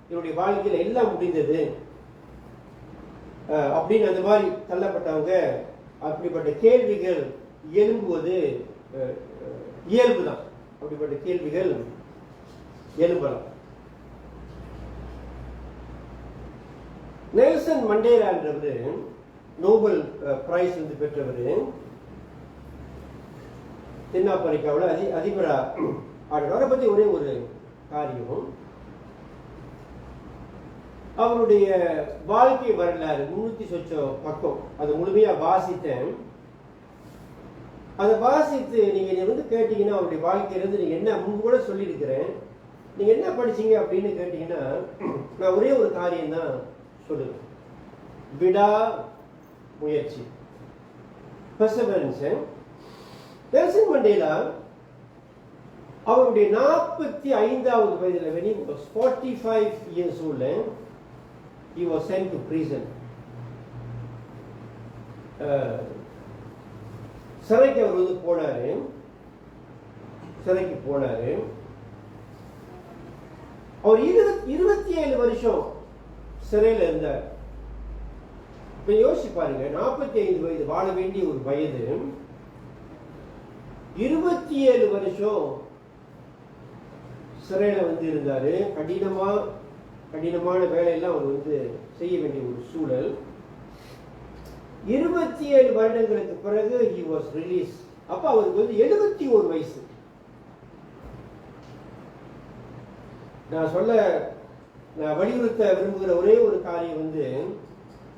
S2: என்னுடைய வாழ்க்கையில எல்லாம் முடிந்தது அப்படின்னு அந்த மாதிரி தள்ளப்பட்டவங்க அப்படிப்பட்ட கேள்விகள் எழும்புவது இயல்புதான். அப்படிப்பட்ட கேள்விகள் எழும்பலாம். நெல்சன் மண்டேலா என்றவர் நோபல் பிரைஸ் வந்து பெற்றவர். தென்னாப்பிரிக்காவில் அதிபரா அவரை பற்றி ஒரே ஒரு காரியம், அவருடைய வாழ்க்கை வரலாறு 300 சொச்சம் பக்கம், அது முழுமையா வாசித்தேன். அதை வாசித்து நீங்க வந்து கேட்டீங்கன்னா அவருடைய வாழ்க்கையிலிருந்து நீங்க என்ன, முன்பு கூட சொல்லியிருக்கிறேன், நீங்க என்ன படிச்சீங்க அப்படின்னு கேட்டீங்கன்னா நான் ஒரே ஒரு காரியம் தான் சொல்லுவேன், விடா முயற்சி, பெர்சவரன்ஸ். நெல்சன் மண்டேலா அவருடைய 45வது வயதில், when he was 45 years old, he was sent to prison. சிறைக்கு அவர் வந்து போனாரு, சிறைக்கு போனாரு. அவர் 27 வருஷம் சிறையில் இருந்தார். இப்ப யோசிச்சு பாருங்க, 45 வயது, வாழ வேண்டிய ஒரு வயது, 27 வருஷம் சிறையில வந்து இருந்தாரு. கடினமான வேலையெல்லாம் அவர் வந்து செய்ய வேண்டிய ஒரு சூழல். 27 வருடங்களுக்கு பிறகு he was released. அப்ப அவருக்கு வந்து 71 வயசு. நான் வலியுறுத்த விரும்புகிற ஒரே ஒரு காரியம் வந்து,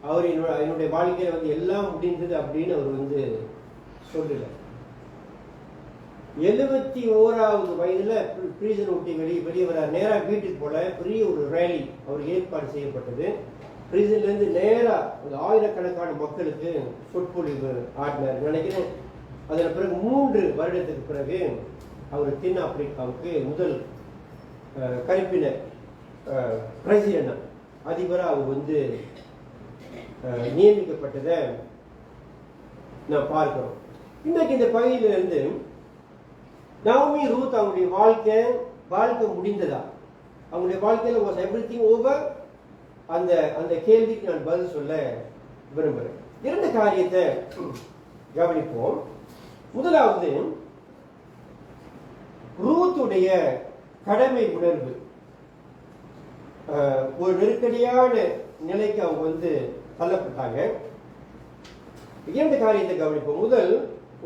S2: அவர் என்னுடைய வாழ்க்கையில வந்து எல்லாம் முடிந்தது அப்படின்னு அவர் வந்து சொல்லல. 71வது வயதுல பிரீசன் விட்டு வெளியே வர நேரா வீட்டுக்கு போல பெரிய ஒரு ரேலி அவர் ஏற்பாடு செய்யப்பட்டது. பிரீசன்ல இருந்து நேரா ஆயிரக்கணக்கான மக்களுக்கு சொற்பொழிவு ஆடினார் நினைக்கிறேன். அதன் பிறகு 3 வருடத்துக்கு பிறகு அவர் தென் ஆப்பிரிக்காவுக்கு முதல் கருப்பினர் பிரசிடென்ட் அதிபராக அவர் வந்து நியமிக்கப்பட்டதை நான் பார்க்கிறோம். இன்னைக்கு இந்த பகுதியிலிருந்து நவோமி ரூத் அவங்களுடைய வாழ்க்கை முடிந்ததா, அவங்களுடைய வாழ்க்கையில வாஸ் எவ்ரிதிங் ஓவர், அந்த கேள்விக்கு நான் பதில் சொல்ல விரும்புகிறேன். 2 காரியத்தை கவனிப்போம். முதலாவது, ரூத்துடைய கடமை உணர்வு. ஒரு நெருக்கடியான நிலைக்கு அவங்க வந்து தள்ளப்பட்டாங்க. 2 காரியத்தை கவனிப்போம். முதல்,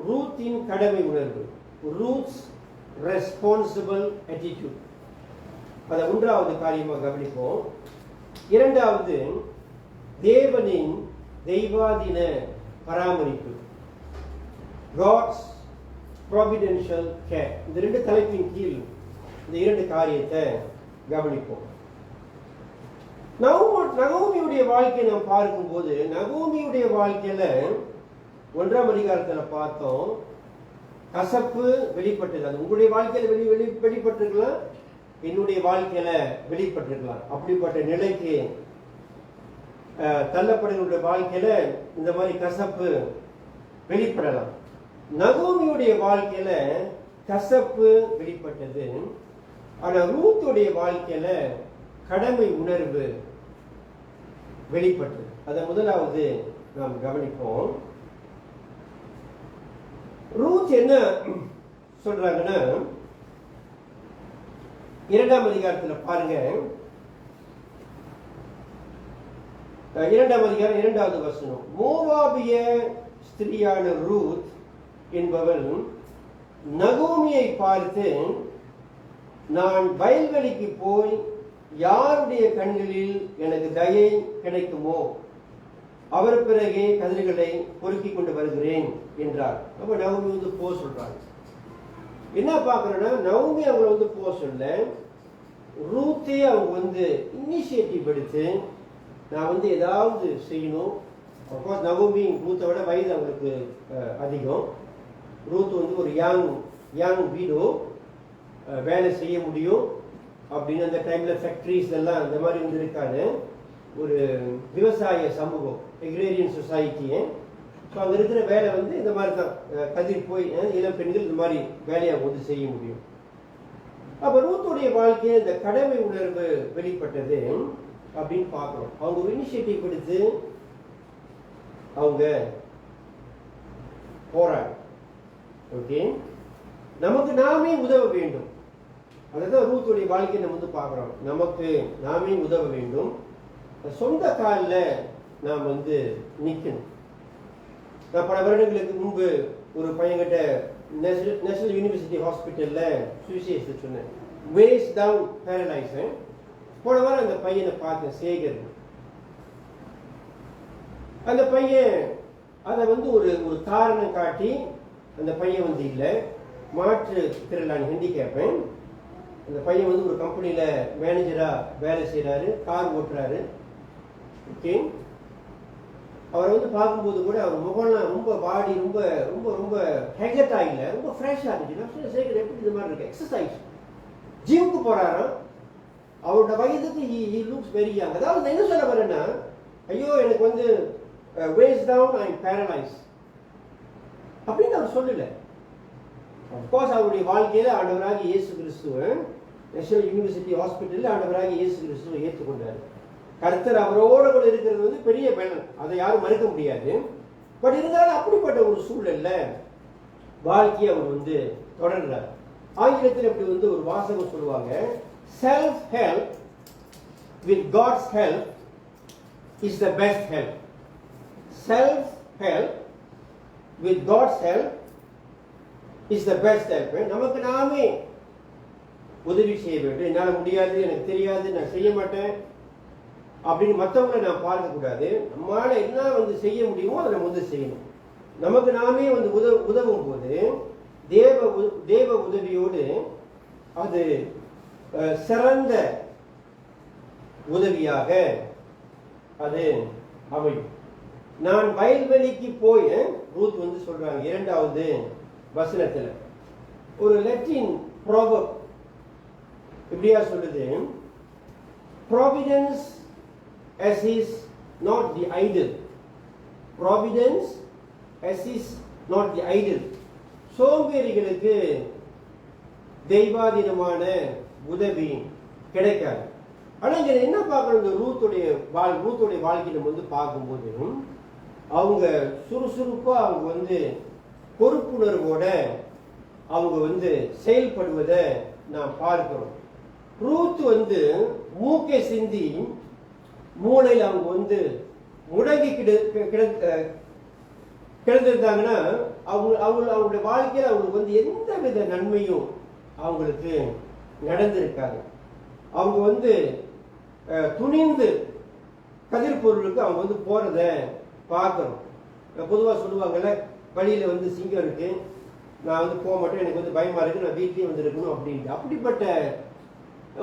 S2: ரூத்தின் கடமை உணர்வு, ரூத்ஸ் ரெஸ்பான்சிபிள் attitude. அதை 1வது காரியமாக கவனிப்போம். 2வது, தேவனின் தெய்வாதீன பராமரிப்பு, காட்ஸ் ப்ராவிடென்ஷியல் கேர். இந்த 2 தலைப்பின் கீழ் இந்த 2 காரியத்தை கவனிப்போம். நகோமியுடைய வாழ்க்கையை நாம் பார்க்கும்போது, நகோமியுடைய வாழ்க்கையில 1ஆம் அதிகாரத்தில் பார்த்தோம், கசப்பு வெளிப்பட்டது. அது உங்களுடைய வாழ்க்கையில வெளிப்பட்டிருக்கலாம், என்னுடைய வாழ்க்கையில வெளிப்பட்டிருக்கலாம். அப்படிப்பட்ட நிலைக்கு தள்ளப்படுகிற வாழ்க்கையில இந்த மாதிரி கசப்பு வெளிப்படலாம். நகோமியுடைய வாழ்க்கையில கசப்பு வெளிப்பட்டது. ஆனா ரூத்துடைய வாழ்க்கையில கடமை உணர்வு வெளிப்பட்டது. அதை முதலாவது நாம் கவனிப்போம். ரூத் என்ன சொல்றாங்கன்னா, 2ஆம் அதிகாரத்தில் பாருங்க, 2ஆம் அதிகாரம் 2வது வசனம். மோவாபிய ஸ்திரியான ரூத் என்பவள் நகோமியை பார்த்து, நான் வயல்வெளிக்கு போய் யாருடைய கண்களில் எனக்கு தயை கிடைக்குமோ அவர் பிறகே கதிர்களை பொறுக்கி கொண்டு வருகிறேன் என்றார். அப்ப நவமி வந்து போ சொல்றாங்க. என்ன பார்க்கறோம்னா, நவமி அவங்களை வந்து போ சொல்ல, ரூத்தே அவங்க வந்து இனிஷியேட்டிவ் எடுத்து நான் வந்து ஏதாவது செய்யணும். அப்கோர்ஸ் நவமி ரூத்தை விட வயது அவங்களுக்கு அதிகம். ரூத் வந்து ஒரு யங் வீடோ, வேலை செய்ய முடியும் அப்படின்னு. அந்த டைம்ல ஃபேக்டரிஸ் எல்லாம் அந்த மாதிரி வந்து இருக்காது. ஒரு விவசாய சமூகம், எக்ரேரியன் சொசைட்டி. ஸோ அங்கே இருக்கிற வேலை வந்து இந்த மாதிரி தான், கதிர் போய் இளம் பெண்கள் இந்த மாதிரி வேலையை வந்து செய்ய முடியும். அப்போ ரூத்துடைய வாழ்க்கையில் இந்த கடமை உணர்வு வெளிப்பட்டது அப்படின்னு பார்க்குறோம். அவங்க ஒரு இனிஷியேட்டிவ் எடுத்து அவங்க போறாங்க. ஓகே, நமக்கு நாமே உதவ வேண்டும். அதுதான் ரூத்துடைய வாழ்க்கையை நம்ம வந்து பார்க்குறோம். நமக்கு நாமே உதவ வேண்டும், சொந்த காலில் நாம் வந்து நிற்கணும். நான் பல வருடங்களுக்கு முன்பு ஒரு பையன்கிட்ட நேஷனல் யூனிவர்சிட்டி ஹாஸ்பிட்டலில் சுவிசேஷத்தை சொன்னேன். Waist down paralyse. போன வாரம் அந்த பையனை பார்த்தேன், சேகர். அந்த பையன் அதை ஒரு ஒரு காரணம் காட்டி, அந்த பையன் இல்லை மாற்று திறனாளி, ஹேண்டிகேப்பேன். அந்த பையன் ஒரு கம்பெனியில் மேனேஜராக வேலை செய்கிறாரு, கார் ஓட்டுறாரு. ஓகே, அவரை பார்க்கும்போது கூட அவர் முகம்லாம் ரொம்ப பாடி ரொம்ப ரொம்ப ரொம்ப ஹெகட் ஆகல, ரொம்ப ஃப்ரெஷ்ஷாக இருந்துச்சு. சேகர் எப்படி இது மாதிரி இருக்கு? எக்ஸசைஸ், ஜிம்முக்கு போகிறாராம். அவரோட வயதுக்கு ஹி லுக்ஸ் வெரி யங். அதாவது என்ன சொல்ல வரேன்னா, ஐயோ எனக்கு waist down, I am paralyse அப்படின்னு அவர் சொல்லல. அஃப்கோர்ஸ் அவருடைய வாழ்க்கையில ஆண்டவராக இயேசு கிறிஸ்துவ நேஷனல் யூனிவர்சிட்டி ஹாஸ்பிட்டலில் ஆண்டவராக இயேசு கிறிஸ்துவை ஏற்றுக்கொண்டார். கர்த்தர் அவரோட கூட இருக்கிறது பெரிய பலன், அதை யாரும் மறுக்க முடியாது. பட் இருந்தாலும் அப்படிப்பட்ட ஒரு சூழல்ல வாழ்க்கையை அவர் தொடர்றார். ஆங்கிலத்தில் இப்படி ஒரு வாசகம் சொல்லுவாங்க, self help with God's help is the best help. Self help with God's help is the best help. நமக்கு நாமே உதவி செய்ய வேண்டும். என்னால் முடியாது, எனக்கு தெரியாது, நான் செய்ய மாட்டேன் அப்படின்னு மற்றவங்களை நான் பார்க்கக்கூடாது. நம்மளால என்ன செய்ய முடியுமோ அதை நம்ம செய்யணும். நமக்கு நாமே உதவும் போது தேவ உதவியோடு அது சிறந்த உதவியாக அது அமையும். நான் வயல்வெளிக்கு போய், ரூத் சொல்றாங்க 2வது வசனத்துல ஒரு லெட்டின் ப்ராவர்ப் இப்படியா சொல்லுது, providence as is not the idol. Providence as is not the idol. சோம்பேறிகளுக்கு தெய்வாதீனமான உதவி கிடைக்காது. ஆனா இங்க என்ன பார்க்கணும், இந்த ரூத்துடைய வாழ்க்கை நம்ம பார்க்கும்போது அவங்க சுறுசுறுப்பா அவங்க பொறுப்புணர்வோட அவங்க செயல்படுவதை நாம் பார்க்கிறோம். ரூத் மூக்கை சிந்தி மூளையில் அவங்க முடங்கி கிடந்திருந்தாங்கன்னா அவங்களுடைய வாழ்க்கையில் அவங்களுக்கு எந்த வித நன்மையும் அவங்களுக்கு நடந்திருக்காது. அவங்க துணிந்து கதிர்பொருளுக்கு அவங்க போறத பார்க்கணும். பொதுவாக சொல்லுவாங்கல்ல, வழியில சிங்கம் இருக்கு, நான் போக மாட்டேன், எனக்கு பயமா இருக்கு, நான் வீட்லயே இருக்கணும் அப்படின்ட்டு. அப்படிப்பட்ட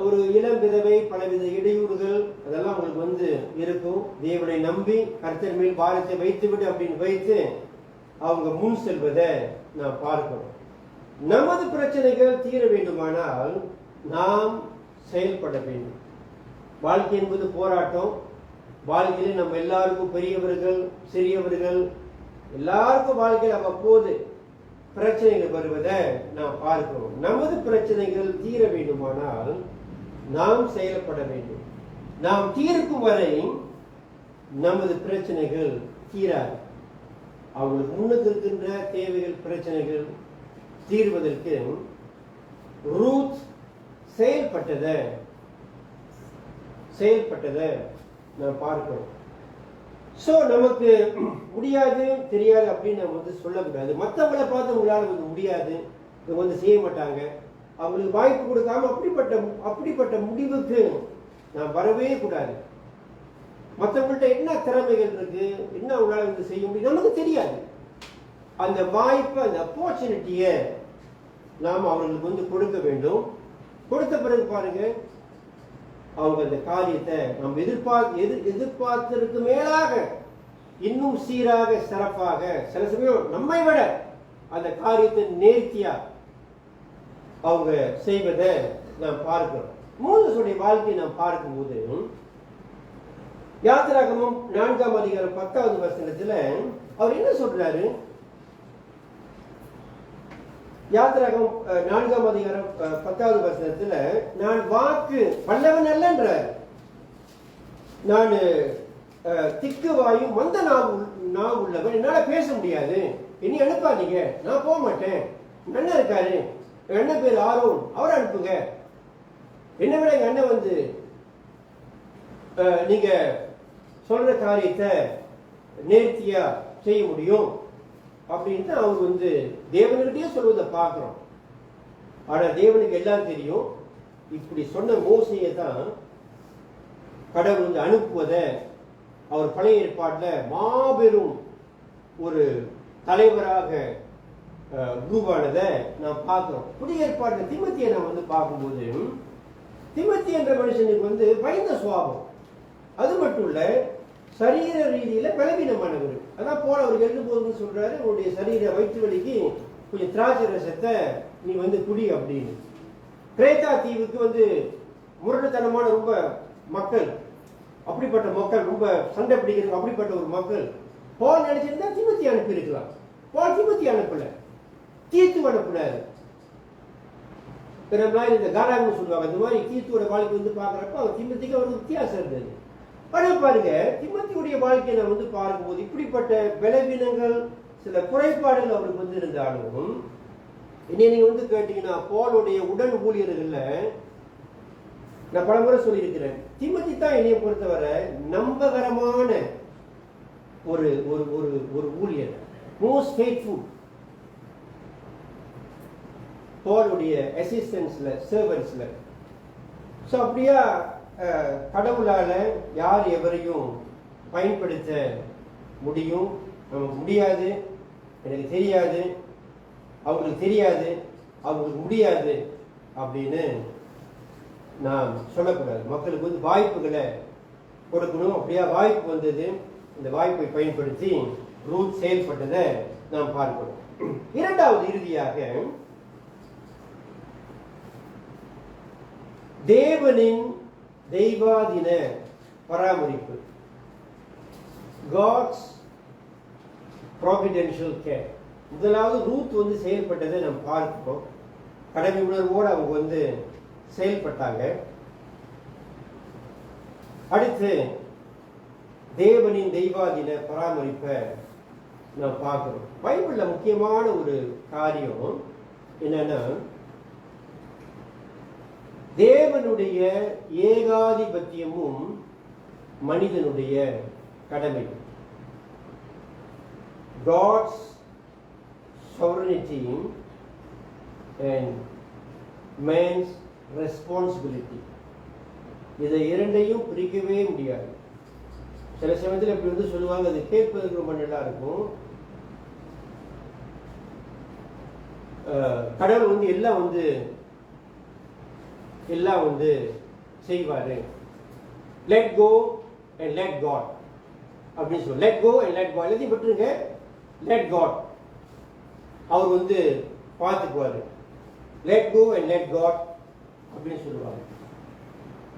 S2: ஒரு இளம் விதவை, பலவித இடையூறுகள் அதெல்லாம் உங்களுக்கு இருக்கும். தேவனை நம்பி கர்த்தர் மேல் பாரத்தை வைத்துவிடு அப்படின்னு வைத்து அவங்க முன் செல்வதை நாம் பார்க்கிறோம். நமது பிரச்சனைகள் தீர வேண்டுமானால் நாம் செயல்பட வேண்டும். வாழ்க்கை என்பது போராட்டம். வாழ்க்கையில நம்ம எல்லாருக்கும் பெரியவர்கள் சிறியவர்கள் எல்லாருக்கும் வாழ்க்கையில் அவ்வப்போது பிரச்சனைகள் வருவதை நாம் பார்க்கிறோம். நமது பிரச்சனைகள் தீர வேண்டுமானால் நாம் செயல்பட வேண்டும். நாம் தீர்க்கும் வரை நமது பிரச்சனைகள் தீராது. அவங்களுக்கு முன்னுக்கு இருக்கின்ற தேவைகள் பிரச்சனைகள் தீர்வதற்கு ரூத் செயல்பட்டதை நாம் பார்க்கிறோம். சோ நமக்கு முடியாது தெரியாது அப்படின்னு நம்ம சொல்லக்கூடாது. மற்றவங்களை பார்த்து உங்களால முடியாது, இவங்க செய்ய மாட்டாங்க, அவங்களுக்கு வாய்ப்பு கொடுக்காம அப்படிப்பட்ட முடிவுக்கு நாம் வரவே கூடாது. மற்றவங்கள்ட்ட என்ன திறமைகள் இருக்கு, என்ன அவங்களால செய்ய முடியும் நமக்கு தெரியாது. அந்த வாய்ப்பு, அந்த ஆப்பர்ச்சுனிட்டியை நாம் அவர்களுக்கு கொடுக்க வேண்டும். கொடுத்த பிறகு பாருங்க, அவங்க அந்த காரியத்தை நாம் எதிர்பார்த்ததற்கு மேலாக இன்னும் சீராக சிறப்பாக, சில சமயம் நம்மை விட அந்த காரியத்தை நேர்த்தியா அவங்க செய்வதை நாம் பார்க்கிறோம். மோசேயுடைய வாழ்க்கையை நாம் பார்க்கும்போது யாத்திராகமம் 4ஆம் அதிகாரம் 10வது வசனத்துல அவர் என்ன சொல்றாரு? யாத்திராகமம் 4ஆம் அதிகாரம் 10வது வசனத்துல, நான் வாக்கு வல்லவன் அல்லன்ற, நான் திக்கு வாயும் மந்த நாவு உள்ளவன், என்னால பேச முடியாது, இனி அனுப்பாதீங்க, நான் போக மாட்டேன், அண்ணன் இருக்காரு, எங்க அண்ணன் பேர் ஆரோன், அவரை அனுப்புங்க, என்ன விட எங்க அண்ணன் நீங்க சொல்ற காரியத்தை நேர்த்தியா செய்ய முடியும் அப்படின்னு அவர் வந்து தேவனுக்கிட்டே சொல்வதை பார்க்கிறோம். ஆனா தேவனுக்கு எல்லாம் தெரியும். இப்படி சொன்ன மோசையை தான் கடவுள் வந்து அனுப்புவதை அவர் பழைய ஏற்பாட்டில் மாபெரும் ஒரு தலைவராக உருவானதை நாம் பார்க்கிறோம். புதிய ஏற்பாட்டில் தீமோத்தேயை நாம் வந்து பார்க்கும்போது தீமோத்தேயு என்ற மனுஷனுக்கு வந்து பயந்த சுபாவம், அது மட்டும் இல்ல சரீர ரீதியில பலவீனமானவர். அதான் போல அவர் எழுதும்போது சொல்றாரு, உன்னுடைய சரீர வயிற்று வலிக்கு கொஞ்சம் திராட்சை ரசத்தை நீ வந்து குடி அப்படின்னு. கிரேத்தா தீவுக்கு வந்து முரட்டுத்தனமான ரொம்ப மக்கள், அப்படிப்பட்ட மக்கள் ரொம்ப சண்டை பிடிக்கிறது, அப்படிப்பட்ட ஒரு மக்கள். போல் நினைச்சிருந்தா தீமோத்தேயு அனுப்பி இருக்கலாம். போல் தீமோத்தேயு அனுப்பல, தீத்து அனுப்புனாரு. இந்த காராங்கன்னு சொல்லுவாங்க, இந்த மாதிரி தீத்துவோட வாழ்க்கை வந்து பாக்குறப்ப அவர் தீமோத்தேயுக்கு அவருக்கு வித்தியாசம் இருந்தது. ஆனா பாருங்க, தீமோத்தேயுடைய வாழ்க்கையை நான் வந்து பார்க்கும்போது இப்படிப்பட்ட பலவீனங்கள், சில குறைபாடுகள் அவருக்கு வந்து இருந்தாலும், இனி நீங்க வந்து கேட்டீங்கன்னா போலுடைய உடன் ஊழியர்கள்ல நான் பலமுறை சொல்லியிருக்கிறேன், தீமோத்தேயு தான் என்னைய பொறுத்தவரை நம்பகரமான ஒரு ஒரு ஒரு ஒரு ஊழியர், மோஸ்ட் ஃபெய்த்ஃபுல். போலுடைய அசிஸ்டன்ஸ்ல, சர்வன்ஸ்ல. ஸோ அப்படியா கடவுளால யார் எவரையும் பயன்படுத்த முடியும், நமக்கு முடியாது, எனக்கு தெரியாது, அவங்களுக்கு தெரியாது, அவங்களுக்கு முடியாது அப்படின்னு நாம் சொல்லக்கூடாது. மக்களுக்கு வந்து வாய்ப்புகளை கொடுக்கணும். அப்படியா வாய்ப்பு வந்தது, இந்த வாய்ப்பை பயன்படுத்தி ரூத் செயல்பட்டதை நாம் பார்க்கிறோம். இரண்டாவது, இறுதியாக தேவனின் தெய்வாதீன பராமரிப்பு, காட்ஸ் ப்ராவிடென்ஷியல் கேர். முதலாவது ரூத் வந்து செயல்பட்டதை நாம் பார்க்கிறோம். கடமை உணர்வோடு அவங்க வந்து செயல்பட்டாங்க. அடுத்து தேவனின் தெய்வாதீன பராமரிப்பை நாம் பார்க்கிறோம். பைபிள்ல முக்கியமான ஒரு காரியம் என்னன்னா, தேவனுடைய ஏகாதிபத்தியமும் மனிதனுடைய கடமை. God's sovereignty and man's responsibility. இதை இரண்டையும் பிரிக்கவே முடியாது. சில சமயத்தில் இப்படி வந்து சொல்லுவாங்க, அது கேட்பதற்கு ரொம்ப நல்லா இருக்கும். கடவுள் வந்து எல்லாம் வந்து செய்வாரு. Let go and let God அப்படின்னு சொல்லு. Let go and let God எல்லாத்தையும் விட்டுருங்க, லெட் காட் அவர் வந்து பார்த்துக்குவாரு. Let go and let God அப்படின்னு சொல்லுவாங்க.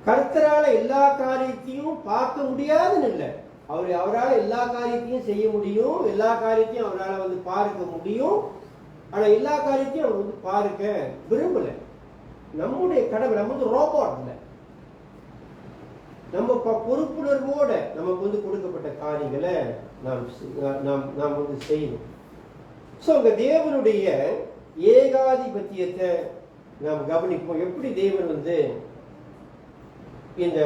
S2: கர்த்தரால எல்லா காரியத்தையும் பார்க்க முடியாதுன்னு இல்லை, அவரால் எல்லா காரியத்தையும் செய்ய முடியும், எல்லா காரியத்தையும் அவரால் வந்து பார்க்க முடியும். ஆனா எல்லா காரியத்தையும் அவர் வந்து பார்க்க விரும்பல. நம்முடைய கடவுள், நம்ம வந்து ரோபோட் இல்லை, நம்ம பொறுப்புணர்வோட நமக்கு வந்து கொடுக்கப்பட்ட காரியங்களை நாம் வந்து செய்யணும். ஸோ அங்க தேவனுடைய ஏகாதிபத்தியத்தை நாம் கவனிப்போம். எப்படி தேவன் வந்து இந்த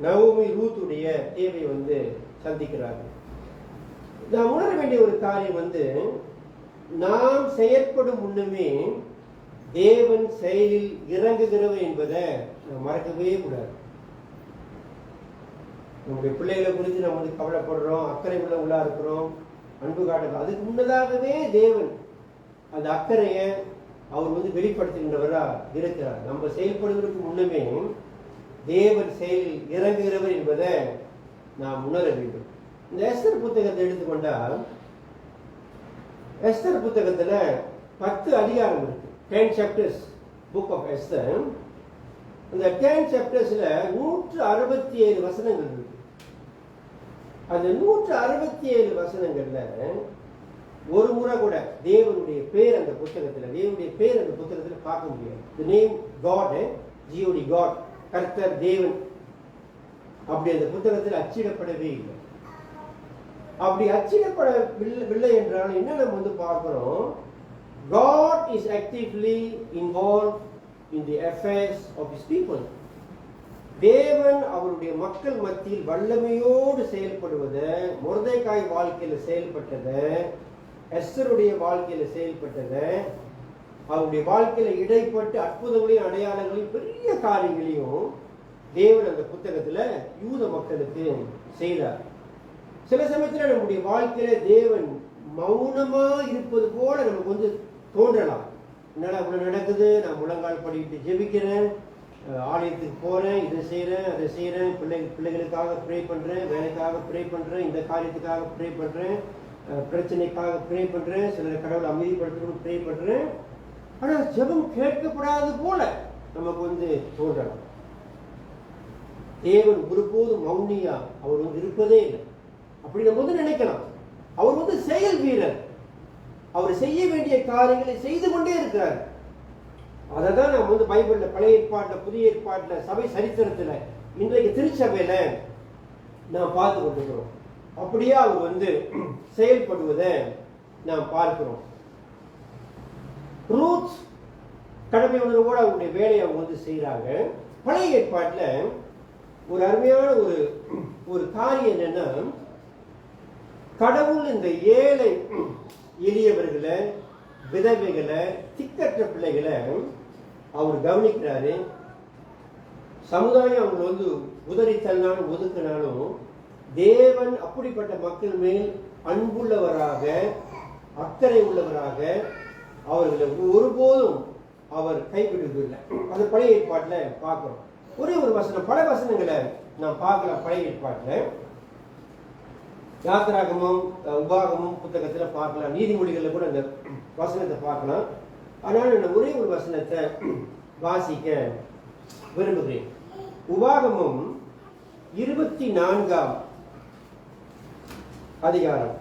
S2: நவோமி ரூத்துடைய தேவையை வந்து சந்திக்கிறார்கள். நாம் உணர வேண்டிய ஒரு காரியம் வந்து, நாம் செயற்படும் முன்னமே தேவன் செயலில் இறங்குகிறவர் என்பதை நாம் மறக்கவே கூடாது. நம்முடைய பிள்ளைகளை குறித்து நம்ம வந்து கவலைப்படுறோம், அக்கறை உள்ளவங்களா இருக்கிறோம், அன்பு காட்டுறோம். அதுக்கு முன்னதாகவே தேவன் அந்த அக்கறையை அவர் வந்து வெளிப்படுத்துகின்றவரா இருக்கிறார். நம்ம செயல்படுவதற்கு முன்னமே தேவன் செயலில் இறங்குகிறவர் என்பதை நாம் உணர வேண்டும். இந்த எஸ்தர் புத்தகத்தை எடுத்துக்கொண்டால், எஸ்தர் புத்தகத்துல 10 அதிகாரம் இருக்கு. 10 chapters book of Esther. அந்த 10 chaptersல 167 வசனங்கள் இருக்கு. அந்த 167 வசனங்கள்ல ஒரு முறை கூட தேவனுடைய பேர் அந்த புத்தகத்துல பார்க்க முடியாது. The name God, God, God, கர்த்தர் தேவன் அப்படி அந்த புத்தகத்தில் அச்சிடப்படவே இல்லை. அப்படி அச்சிடப்படவில்லை என்றால் என்ன நம்ம வந்து பார்க்கிறோம், God is actively involved in the affairs of his people. தேவன் அவருடைய மக்கள் மத்தியில் வல்லமையோடு செயல்படுவதை, மொர்தெகாய் வாழ்க்கையில் செயல்பட்டதை எஸ்தருடைய வாழ்க்கையில செயல்பட்டத, அவருடைய வாழ்க்கையில இடைப்பட்டு அற்புதங்களையும் அடையாளங்களையும் பெரிய காரியங்களையும் தேவன் அந்த புத்தகத்துல யூத மக்களுக்கு செய்தார். சில சமயத்துல நம்முடைய வாழ்க்கையில தேவன் மௌனமா இருப்பது போல நமக்கு வந்து தோன்றலாம். என்னடா இவ்வளவு நடக்குது, நான் முழங்கால் படிக்கிட்டு ஜெபிக்கிறேன், ஆலயத்துக்கு போறேன், இதை செய்யறேன், அதை செய்யறேன், பிள்ளைகளுக்காக ப்ரே பண்றேன், வேலைக்காக ப்ரே பண்றேன், இந்த காரியத்துக்காக ப்ரே பண்றேன், பிரச்சனைக்காக ப்ரே பண்றேன், சிலர் கடவுளை அமைதிப்படுத்தணும் ப்ரே பண்றேன். ஆனா ஜெபம் கேட்கப்படாது போல நமக்கு வந்து தோன்றலாம். தேவன் ஒருபோதும் மௌனியா அவர் வந்து இருப்பதே இல்லை அப்படி நம்ம வந்து நினைக்கலாம். அவர் வந்து செயல் வீரர், அவர் செய்ய வேண்டிய காரியங்களை செய்து கொண்டே இருக்கிறார். அதை தான் நம்ம வந்து பைபிள்ல, பழைய ஏற்பாட்டுல, புதிய ஏற்பாட்டுல, சபை சரித்திரத்துல, இன்றைக்கு திருச்சபையில நாம் பார்த்து கொண்டிருக்கிறோம். அப்படியே அவர் வந்து செயல்படுவதை நாம் பார்க்கிறோம். ரூத் கடமை உணர்வோடு அவருடைய வேலையை அவங்க வந்து செய்யறாங்க. பழைய ஏற்பாட்டுல ஒரு அருமையான ஒரு காரியம் என்னன்னா, கடவுள் இந்த ஏழை எளியவர்களை, விதவைகளை, திக்கற்ற பிள்ளைகளை அவர் கவனிக்கிறாரு. சமுதாயம் அவங்களை வந்து உதறித்தள்ளாலும் ஒதுக்கினாலும் தேவன் அப்படிப்பட்ட மக்கள் மேல் அன்புள்ளவராக, அக்கறை உள்ளவராக அவர்களை ஒருபோதும் அவர் கைவிடுவதில்லை. அது பழைய ஏற்பாட்டில் பார்க்கிறோம். ஒரே ஒரு வசனம், பல வசனங்களை நாம் பார்க்கலாம் பழைய ஏற்பாட்டில். யாத்திராகமும் உபாகமும் புத்தகத்துல பார்க்கலாம், நீதிமொழிகள்ல கூட அந்த வசனத்தை பார்க்கலாம். ஆனால் நான் ஒரே ஒரு வசனத்தை வாசிக்க விரும்புகிறேன். உபாகமும் 24ஆம் அதிகாரம்,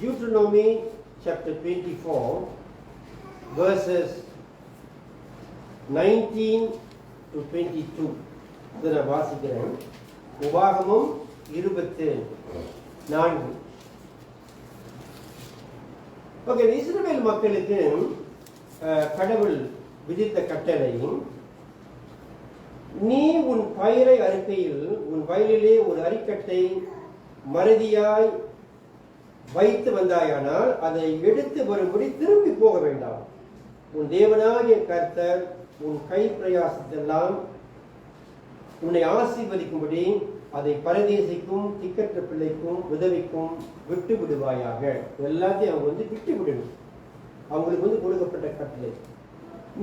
S2: Deuteronomy chapter 24 verses 19 to 22. இதை நான் வாசிக்கிறேன். உபாகமும் 24. ஓகே, இஸ்ரவேல் மக்களுக்கு கடவுள் விதித்த கட்டளையும், நீ உன் பயிரை அறுக்கையில் உன் வயலிலே ஒரு அரிக்கட்டை மறதியாய் வைத்து வந்தாயானால் அதை எடுத்து வரும்படி திரும்பி போக வேண்டாம். உன் தேவனாகிய கர்த்தர் உன் கை பிரயாசத்தெல்லாம் உன்னை ஆசீர்வதிக்கும்படி அதை பரதேசிக்கும், திக்கற்ற பிள்ளைக்கும், விதவிக்கும் விட்டு விடுவாயாக. எல்லாத்தையும் அவங்க வந்து விட்டு விடணும். அவங்களுக்கு வந்து கொடுக்கப்பட்ட கட்டளை.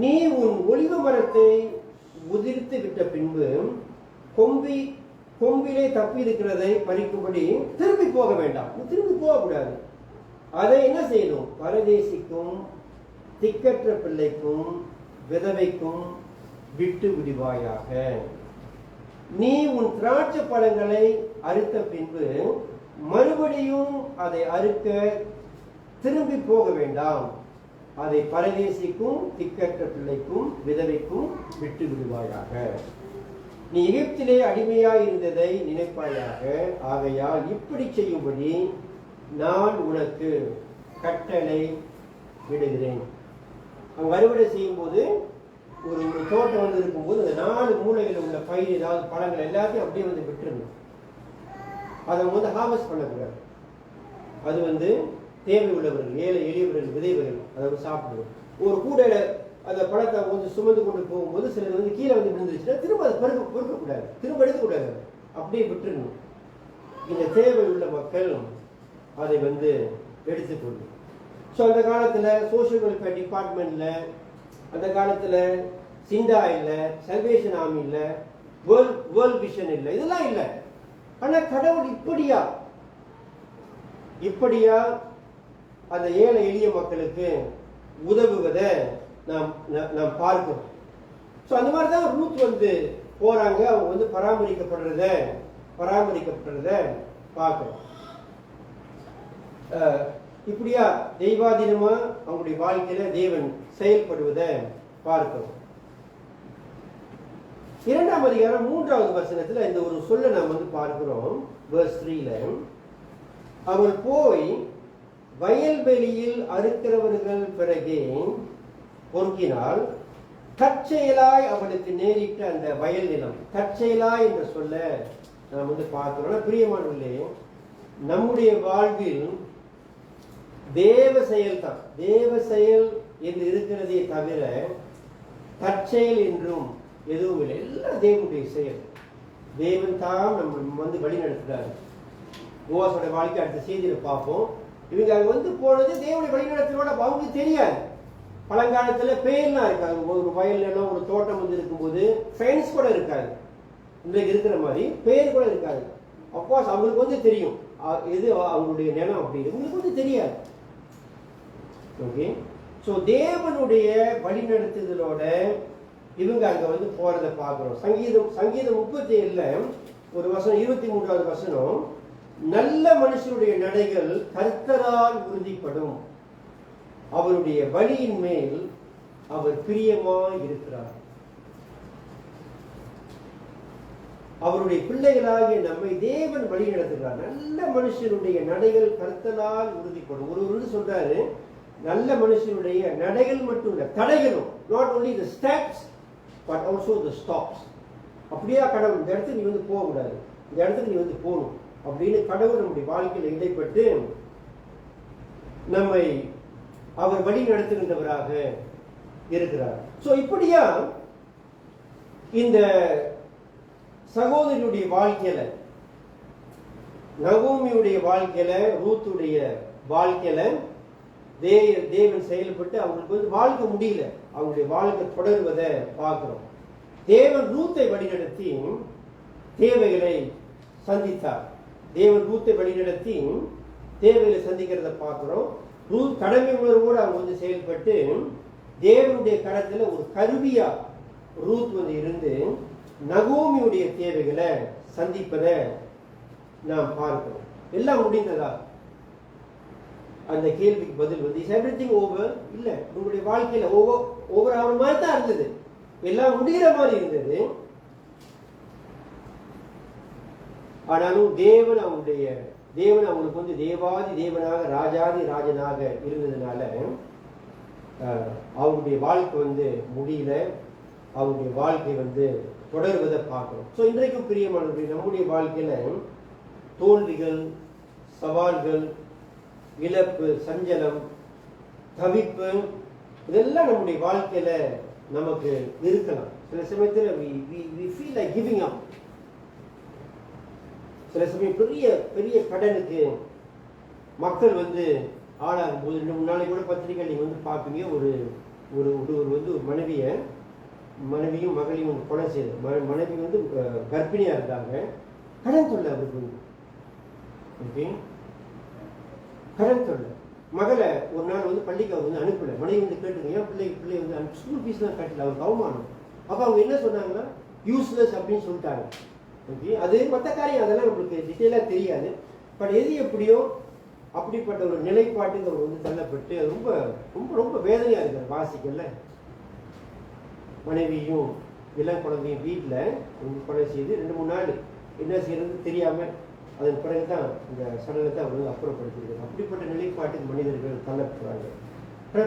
S2: நீ உன் ஒலிவ மரத்தை உதிர்த்து விட்ட பின்பு கொம்பிலே தப்பி இருக்கிறதை பறிக்கும்படி திரும்பி போக வேண்டாம். திரும்பி போகக்கூடாது. அதை என்ன செய்யணும்? பரதேசிக்கும், திக்கற்ற பிள்ளைக்கும், விதவைக்கும் விட்டு விடுவாயாக. நீ உன் திராட்சை பழங்களை அறுத்த பின்பு மறுபடியும் அதை அறுக்க திரும்பி போக வேண்டாம். அதை பரதேசிக்கும், திக்கற்ற பிள்ளைக்கும், விதவைக்கும் விட்டு விடுவாயாக. நீ எகிப்திலே அடிமையாய் இருந்ததை நினைப்பாயாக. ஆகையால் இப்படி செய்யும்படி நான் உனக்கு கட்டளை விடுகிறேன். அங்க அறுவடை செய்யும் போது ஒரு தோட்டம் வந்து இருக்கும்போது அந்த 4 மூலைகளில் உள்ள பயிர், ஏதாவது பழங்கள் எல்லாத்தையும் அப்படியே வந்து விட்டுருணும். அதை வந்து ஹார்வெஸ்ட் பண்ணக்கூடாது. அது வந்து தேவை உள்ளவர்கள், ஏழை எளியவர்கள், விதைவர்கள் அதை வந்து சாப்பிடுவோம். ஒரு கூடையில அந்த பழத்தை வந்து சுமந்து கொண்டு போகும்போது சிலர் வந்து கீழே வந்து விழுந்துருச்சுன்னா திரும்ப அதை பொறுக்கக்கூடாது, திரும்ப எடுக்கக்கூடாது, அப்படியே விட்டுருணும். இந்த தேவை உள்ள மக்கள் அதை வந்து எடுத்துக்கொள்ளும். ஸோ அந்த காலத்தில் சோஷியல் வெல்ஃபேர் டிபார்ட்மெண்ட்ல, அந்த காலத்தில் சிண்டா இல்லை, சல்வேஷன் ஆர்மி இல்லை, வேர்ல்ட் விஷன் இல்லை, இதெல்லாம் இல்லை. ஆனால் கடவுள் இப்படியா அந்த ஏழை எளிய மக்களுக்கு உதவுவதை நாம் பார்க்கிறோம். ஸோ அந்த மாதிரி தான் ரூத் வந்து போறாங்க. அவங்க வந்து பராமரிக்கப்படுறத பார்க்கிறோம். இப்படியா தெய்வாதீனமா அவங்களுடைய வாழ்க்கையில தேவன் செயல்படுவதை பார்க்கிறோம். 2ஆம் அதிகாரம் 3வது வசனத்துல இந்த ஒரு சொல்ல நாம் வந்து பார்க்கிறோம். verse 3ல, அவள் போய் வயல்வெளியில் அறுக்கிறவர்கள் பிறகே பொறுக்கினால் தற்செயலாய் அவளுக்கு நேரிட்ட அந்த வயல் நிலம். தற்செயலாய் என்று சொல்ல நாம் வந்து பார்க்கிறோம். பிரியமானவர்களே, நம்முடைய வாழ்வில் தேவ செயல் தான். தேவ செயல் என்று இருக்கிறதே தவிர தற்செயல் என்றும் எதுவும் இல்லை. எல்லாம் தேவனுடைய செயல். தேவன் தான் நம்ம வந்து வழி நடத்துறாரு. போவாசோட வாழ்க்கை அடுத்த செய்தியில பார்ப்போம். இவங்க அங்க வந்து போனது தேவனுடைய வழிநடத்தலோட அவங்களுக்கு தெரியாது. பழங்காலத்துல பேர்லாம் இருக்காது. ஒரு வயல் எல்லாம் ஒரு தோட்டம் வந்து இருக்கும்போது ஃபென்ஸ் கூட இருக்காது. இன்றைக்கு இருக்கிற மாதிரி பேர் கூட இருக்காது. அப்கோர்ஸ் அவங்களுக்கு வந்து தெரியும் எது அவங்களுடைய நிலம் அப்படின்னு, உங்களுக்கு வந்து தெரியாது. ஓகே, ஸோ தேவனுடைய வழிநடத்துதலோட இவங்க அங்க வந்து போறதை பார்க்கிறோம். சங்கீதம் 37ல ஒரு வசனம், 23வது வசனம், நல்ல மனுஷனுடைய நடைகள் கர்த்தரால் உறுதிப்படும், அவருடைய வழியின் மேல் அவர் பிரியமாய் இருக்கிறார். அவருடைய பிள்ளைகளாகிய நம்மை தேவன் வழி நடத்துகிறார். நல்ல மனுஷனுடைய நடைகள் கர்த்தரால் உறுதிப்படும். ஒரு சொல்றாரு, நல்ல மனுஷனுடைய நடைகள் மட்டும் இல்ல, தடைகளும், not only the steps but also the stops. அப்படியே கடவுள் இந்த இடத்துக்கு நீ வந்து போகக்கூடாது, இந்த இடத்துக்கு நீ வந்து போகணும் அப்படின்னு கடவுள் நம்முடைய வாழ்க்கையில் இடைப்பட்டு நம்மை அவர் வழி நடத்துகின்றவராக இருக்கிறார். ஸோ இப்படியா இந்த சகோதரியுடைய வாழ்க்கையில, நகோமியுடைய வாழ்க்கையில, ரூத்துடைய வாழ்க்கையில தேவன் செயல்பட்டு அவங்களுக்கு வந்து வாழ்க்கை முடியல, அவங்களுடைய வாழ்க்கை தொடர்வதை பார்க்கிறோம். தேவன் ரூத்தை வழிநடத்தி தேவைகளை சந்தித்தார். தேவன் ரூத்தை வழிநடத்தி தேவைகளை சந்திக்கிறத பார்க்கிறோம். ரூத் கடமை உணர்வோடு அவங்க வந்து செயல்பட்டு தேவனுடைய கரத்துல ஒரு கருவியா ரூத் வந்து இருந்து நகோமியுடைய தேவைகளை சந்திப்பதை நாம் பார்க்கிறோம். எல்லாம் முடிந்ததா? அந்த கேள்விக்கு பதில் வந்து இஸ் எவ்ரிதிங் ஓவர்? இல்ல, உங்களுடைய வாழ்க்கையில ஓவர் ஆகிற மாதிரி தான் இருந்தது, எல்லாம் முடிகிற மாதிரி இருந்தது. ஆனாலும் தேவன் அவங்களுக்கு வந்து தேவாதி தேவனாக, ராஜாதி ராஜனாக இருந்ததுனால அவங்களுடைய வாழ்க்கை வந்து முடியல, அவங்களுடைய வாழ்க்கை வந்து தொடர்வதை பார்க்கிறோம். ஸோ இன்றைக்கும் பிரியமானவர்களே, நம்முடைய வாழ்க்கையில தோல்விகள், சவால்கள், இழப்பு, சஞ்சலம், தவிப்பு, இதெல்லாம் நம்முடைய வாழ்க்கையில நமக்கு இருக்கலாம். சில சமயத்தில் we feel like giving up. சில சமயம் பெரிய பெரிய கடனுக்கு மக்கள் வந்து ஆளாகும் போது, 2-3 நாளைக்கு கூட பத்திரிகை நீங்க வந்து பார்ப்பீங்க, ஒரு ஒரு வந்து ஒரு மனைவியும் மகளையும் கொலை செய்து, மனைவி வந்து கர்ப்பிணியா இருந்தாங்க, கடன் தொல்லை அவருக்கு வந்து. ஓகே, கடன் தொல்லை. மகளை ஒரு நாள் வந்து பள்ளிக்கு அவர் வந்து அனுப்பல. மனைவி வந்து கேட்டுங்க, ஏன் பிள்ளை வந்து ஸ்கூல் ஃபீஸ் தான் கட்டல, அவருக்கு அவமானம். அப்போ அவங்க என்ன சொன்னாங்கன்னா, யூஸ்லெஸ் அப்படின்னு சொல்லிட்டாங்க. ஓகே, அது மற்ற காரியம், அதெல்லாம் நம்மளுக்கு டீட்டெயிலாக தெரியாது. பட் எது எப்படியோ அப்படிப்பட்ட ஒரு நிலைப்பாட்டுக்கு அவர் வந்து தள்ளப்பட்டு, அது ரொம்ப ரொம்ப ரொம்ப வேதனையாக இருக்கிற வாசிக்கல. மனைவியும் இளம் குழந்தையும் வீட்டில் கொலை செய்து 2-3 நாள் என்ன செய்யறது தெரியாமல் அதன் பிறகுதான் இந்த சடலத்தை அவர் வந்து அப்புறப்படுத்திருக்கிறார். அப்படிப்பட்ட நிலைப்பாட்டுக்கு மனிதர்கள் தள்ளப்படுறாங்க.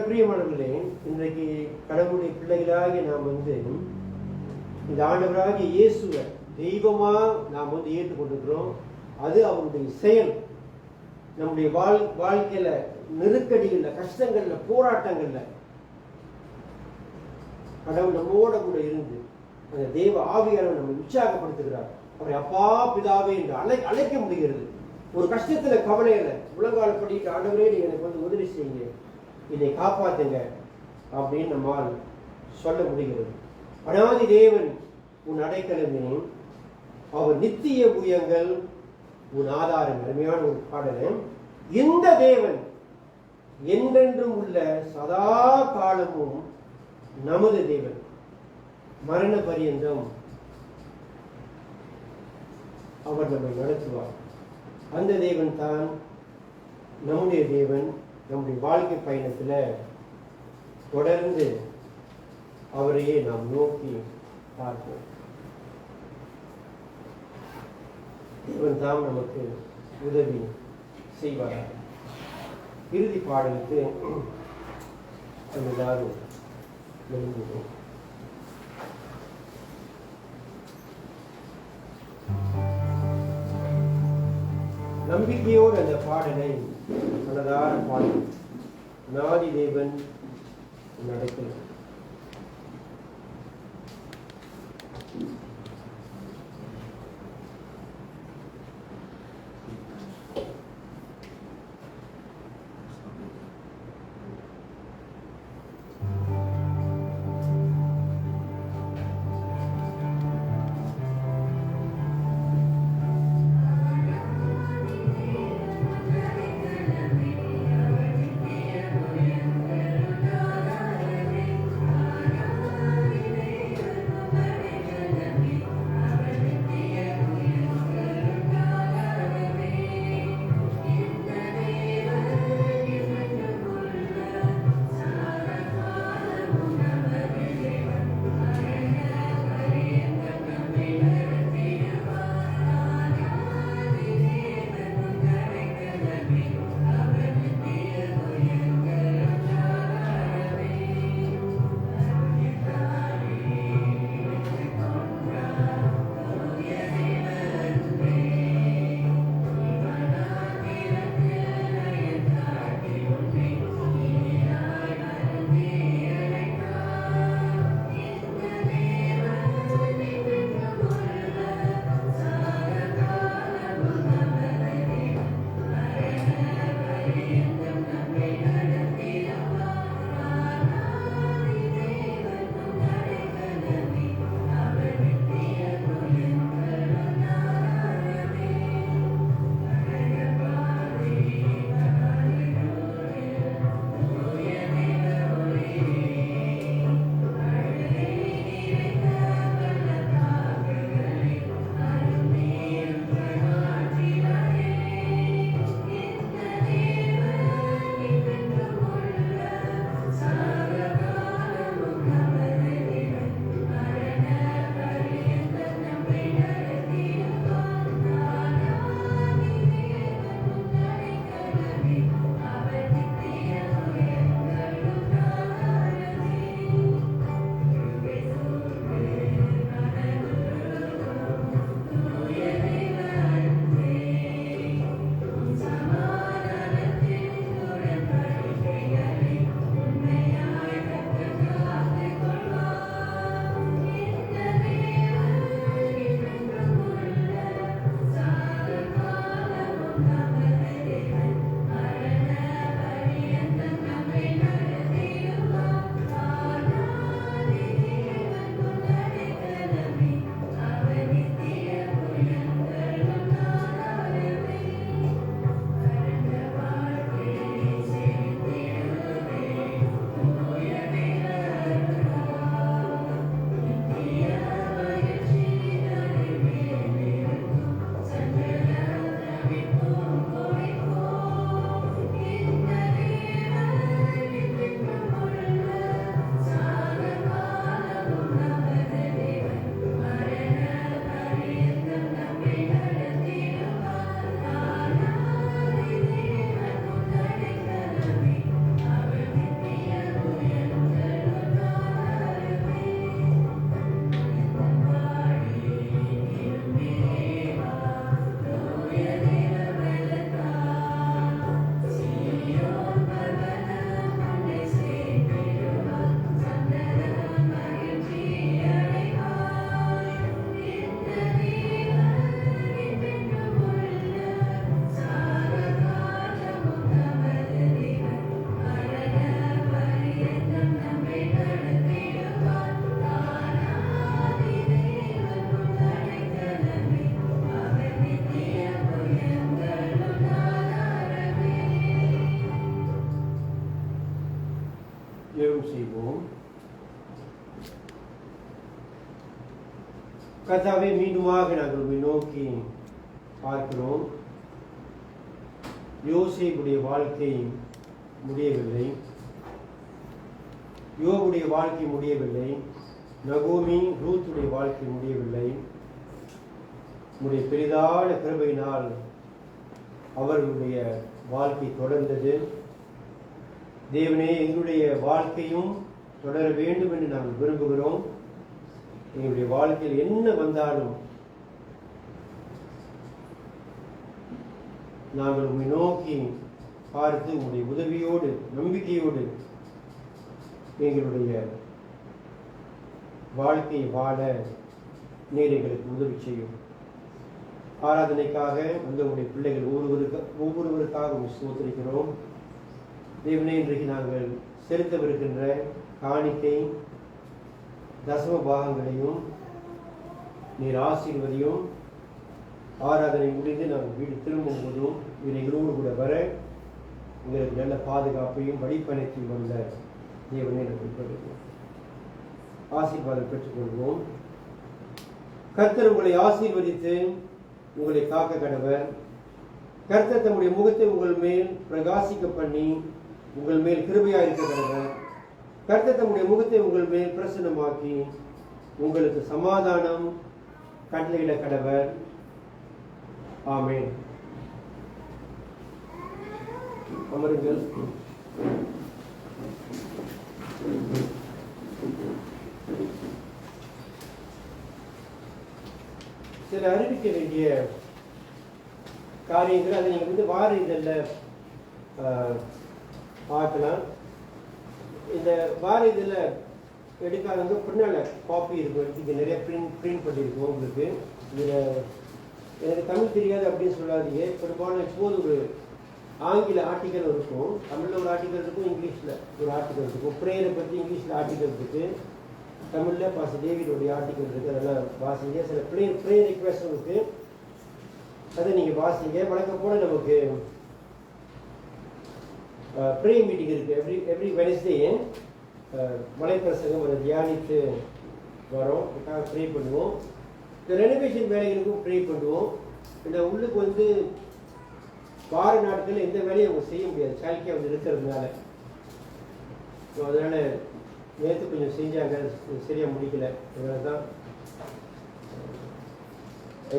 S2: பிரியமானவர்களே, இன்றைக்கு கடவுளுடைய பிள்ளைகளாக நாம் வந்து இந்த ஆண்டவராகிய இயேசுவை தெய்வமா நாம் வந்து ஏற்றுக்கொண்டிருக்கிறோம். அது அவருடைய செயல். நம்முடைய வாழ்க்கையில நெருக்கடிகள்ல, கஷ்டங்கள்ல, போராட்டங்கள்ல கடவுள் நம்மோட கூட இருந்து அந்த தெய்வ ஆவியானவர் நம்மை உற்சாகப்படுத்துகிறார். அவரை அப்பா பிதாவே என்று அழைக்க முடிகிறது. ஒரு கஷ்டத்துல, கவலையில முழங்கால படிக்கிற ஆண்டவரே, நீங்க எனக்கு வந்து உதவி செய்யுங்க, இதை காப்பாத்துங்க அப்படின்னு நம்மால் சொல்ல முடிகிறது. அனாதி தேவன் உன் அடைக்கலமே, அவர் நித்திய புயங்கள் உன் ஆதாரம். அருமையான ஒரு பாடல். இந்த தேவன் என்றென்றும் உள்ள சதா காலமும் நமது தேவன், மரண பரியந்தம் அவர் நம்மை நடத்துவார். அந்த தேவன் தான் நம்முடைய தேவன். நம்முடைய வாழ்க்கை பயணத்துல தொடர்ந்து அவரையே நாம் நோக்கி பார்ப்போம். தேவன் தான் நமக்கு உதவி செய்வார். இறுதி பாடலுக்கு எல்லாரும் எழுந்துவோம். நம்பிக்கையோடு அந்த பாடலை மனதார பாடி நாதி தேவன் நடக்கிறது. ஜெபம் செய்வோம். கர்த்தாவே, மீண்டுமாக நாங்கள் உம்மை நோக்கி பார்க்கிறோம். யோசேப்புடைய வாழ்க்கை முடியவில்லை, யோபுடைய வாழ்க்கை முடியவில்லை, நகோமி ரூத்துடைய வாழ்க்கை முடியவில்லை. உம்முடைய பெரிதான கிருபையினால் அவர்களுடைய வாழ்க்கை தொடர்ந்தது. தேவனே, எங்களுடைய வாழ்க்கையும் தொடர வேண்டும் என்று நாங்கள் விரும்புகிறோம். எங்களுடைய வாழ்க்கையில் என்ன வந்தாலும் நாங்கள் உம்மை நோக்கி பார்த்து உங்களுடைய உதவியோடு நம்பிக்கையோடு எங்களுடைய வாழ்க்கையை வாழ நீர் எங்களுக்கு உதவி செய்யும். ஆராதனைக்காக உங்களுடைய பிள்ளைகள் ஒவ்வொருவருக்காக ஸ்தோத்திரிக்கிறோம். தேவனே, இன்றைக்கு நாங்கள் செலுத்தவிருக்கின்ற காணிக்கை தசம பாகங்களையும் நீர் ஆசீர்வதியும். ஆராதனை முடிந்து நாங்கள் வீடு திரும்பும் போதும் எங்களோடு கூட வர எங்களுக்கு நல்ல பாதுகாப்பையும் வழிப்பணத்தையும் வந்த தேவனே நாங்கள் ஆசீர்வாதம் பெற்றுக்கொள்வோம். கர்த்தர் உங்களை ஆசீர்வதித்து உங்களை காக்க கடவர். கர்த்தர் தம்முடைய முகத்தை உங்கள் மேல் பிரகாசிக்க பண்ணி உங்கள் மேல் கிருபையாக இருக்க கடவர். கர்த்தர் தம்முடைய முகத்தை உங்கள் மேல் பிரசன்னமாக்கி உங்களுக்கு சமாதானம் கட்டளையிட கடவர். ஆமென். அமருங்கள். சில அறிவிக்க வேண்டிய காரியங்கள் அதை நீங்கள் வார இதழில் பார்க்கலாம். இந்த வார இதழில் எடுக்காதவங்க பின்னால் காப்பி இருக்கும். இங்கே நிறைய பிரிண்ட் பண்ணியிருக்கோம். உங்களுக்கு இதில் எனக்கு தமிழ் தெரியாது அப்படின்னு சொல்லாதீங்க. பெரும்பாலும் இப்போது ஒரு ஆங்கில ஆர்டிக்கல் இருக்கும், தமிழில் ஒரு ஆர்டிக்கல் இருக்கும், இங்கிலீஷில் ஒரு ஆர்டிக்கல் இருக்கும். ப்ரேயரை பற்றி இங்கிலீஷில் ஆர்டிக்கல் இருக்குது, தமிழில் பாஸ்டர் டேவிடோடைய ஆர்டிக்கல் இருக்குது. அதெல்லாம் வாசிங்க. சில ப்ரேயர் ரிக்வெஸ்டும் இருக்குது, அதை நீங்கள் வாசிங்க. வழக்கம் போல் நமக்கு ப்ரேயர் மீட்டிங் இருக்குது. எவ்ரி வெனஸ்டே மலைப்பிரசங்கம் அதை தியானித்து வரோம். அதுக்காக ப்ரே பண்ணுவோம். இந்த ரெனோவேஷன் வேலைகளுக்கும் ப்ரே பண்ணுவோம். இந்த உள்ளுக்கு வார நாட்களில் எந்த வேலையும் அவங்க செய்ய முடியாது, சாலிக்காக இருக்கிறதுனால. ஸோ அதனால் நேற்று கொஞ்சம் செஞ்சாங்க, சரியாக முடிக்கல. அதனால தான்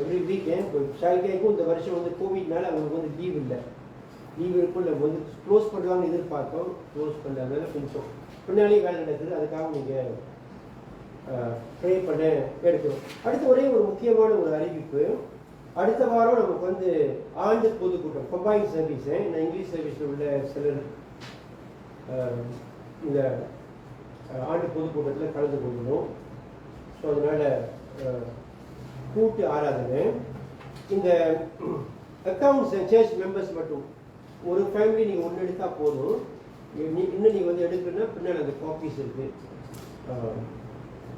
S2: எவ்ரி வீக்கெண்ட் சாலிக்காய்க்கும் இந்த வருஷம் கோவிட்னால அவங்களுக்கு லீவ் இல்லை. லீவ் இருக்கும், நம்ம க்ளோஸ் பண்ணுவாங்கன்னு எதிர்பார்த்தோம். க்ளோஸ் பண்ணாதனால கொஞ்சம் பின்னாலே வேலை நடக்குது. அதுக்காக நீங்கள் ப்ரே பண்ண எடுக்கிறோம். அடுத்து ஒரே ஒரு முக்கியமான ஒரு அறிவிப்பு. அடுத்த வாரம் நமக்கு ஆண்டு பொதுக்கூட்டம், கம்பைன் சர்வீஸ். நான் இங்கிலீஷ் சர்வீஸில் உள்ள சிலர் இந்த ஆண்டு பொதுக்கூட்டத்தில் கலந்து கொள்ளணும். ஸோ அதனால் கூட்டு ஆராதனை. இந்த அக்கௌண்ட்ஸ் அண்ட் சர்ச் மெம்பர்ஸ் மட்டும் ஒரு ஃபேமிலி நீங்கள் ஒன்று எடுத்தால் போதும். இன்னும் நீங்கள் எடுக்கணும்னா பின்னால் அந்த காப்பீஸ் இருக்குது,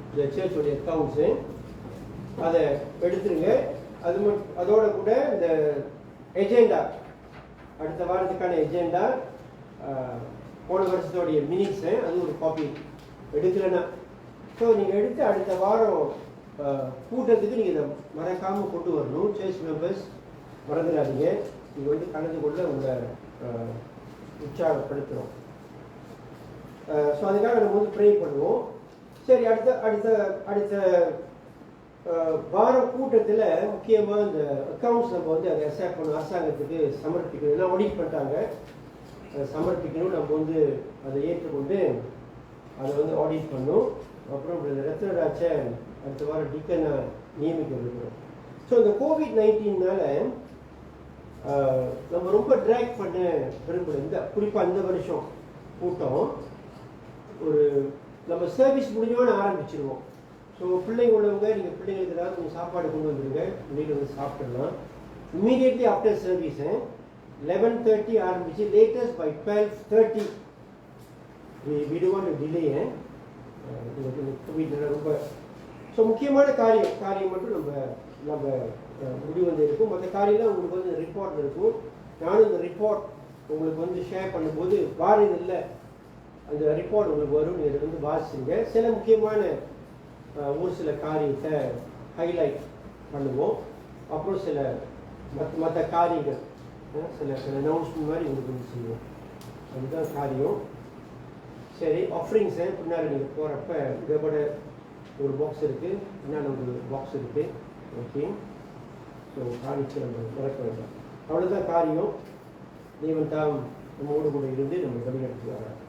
S2: இந்த சர்ச்சோடைய அக்கௌண்ட்ஸு, அதை எடுத்துருங்க. அதோட கூட இந்த எஜெண்டா, அடுத்த வாரத்துக்கான எஜெண்டா, போன வருஷத்தோடைய மினிட்ஸு, அது ஒரு காப்பி எடுக்கலைன்னா. ஸோ நீங்கள் எடுத்து அடுத்த வாரம் கூட்டத்துக்கு நீங்கள் இதை மறக்காமல் கொண்டு வரணும். சர்ச் மெம்பர்ஸ் மறந்துடாதீங்க. நீங்கள் கலந்து கொள்ள உங்களை உற்சாகப்படுத்துகிறோம். ஸோ அதுக்காக நம்ம ப்ரே பண்ணுவோம். சரி, அடுத்த வார கூட்டத்தில் முக்கியமாக இந்த அக்கௌண்ட்ஸ் நம்ம அதை அக்செப்ட் பண்ணணும், அரசாங்கத்துக்கு சமர்ப்பிக்கணும். எல்லாம் ஆடிட் பண்ணிட்டாங்க, சமர்ப்பிக்கணும். நம்ம அதை ஏற்றுக்கொண்டு அதை ஆடிட் பண்ணணும். அப்புறம் ரத்னராஜை அடுத்த வாரம் டீக்கனை நியமிக்க விரும்புகிறோம். ஸோ இந்த கோவிட்-19னால நம்ம ரொம்ப ட்ராக் பண்ண விரும்புகிறோம். குறிப்பாக இந்த வருஷம் கூட்டம் நம்ம சர்வீஸ் முடிஞ்சோன்னு ஆரம்பிச்சிருவோம். ஸோ பிள்ளைங்க உள்ளவங்க, நீங்கள் பிள்ளைங்களுக்கு ஏதாவது கொஞ்சம் சாப்பாடு கொண்டு வந்துடுங்க, வீட்டில் சாப்பிடலாம். இம்மீடியட்லி ஆஃப்டர் சர்வீஸு 11:30 ஆரம்பிச்சு latest by 12:30. we don't want to delay. ரொம்ப ஸோ முக்கியமான காரியம் மட்டும் நம்ம முடிவு இருக்கும். மற்ற காரியம்லாம் உங்களுக்கு ரிப்போர்ட் இருக்கும். நானும் இந்த ரிப்போர்ட் உங்களுக்கு ஷேர் பண்ணும்போது வார இதில் அந்த ரிப்போர்ட் உங்களுக்கு வரும். நீங்கள் வாசிங்க. சில முக்கியமான ஒரு சில காரியத்தை ஹைலைட் பண்ணுவோம். அப்புறம் சில மற்ற காரியங்கள், சில அனௌன்ஸ்மெண்ட் மாதிரி உங்களுக்கு செய்வோம். அதுதான் காரியம். சரி, ஆஃபரிங்ஸை பின்னால் நீங்கள் போகிறப்ப இதோட ஒரு பாக்ஸ் இருக்குது, பின்னால் ஒரு பாக்ஸ் இருக்குது. ஓகே, ஸோ காணிச்சு நம்ம திறக்க வேண்டாம். அவ்வளோதான் காரியம். தேவன் தாம் நம்மோடு கூட இருந்து நம்ம வழிநடத்தி வர்றார்.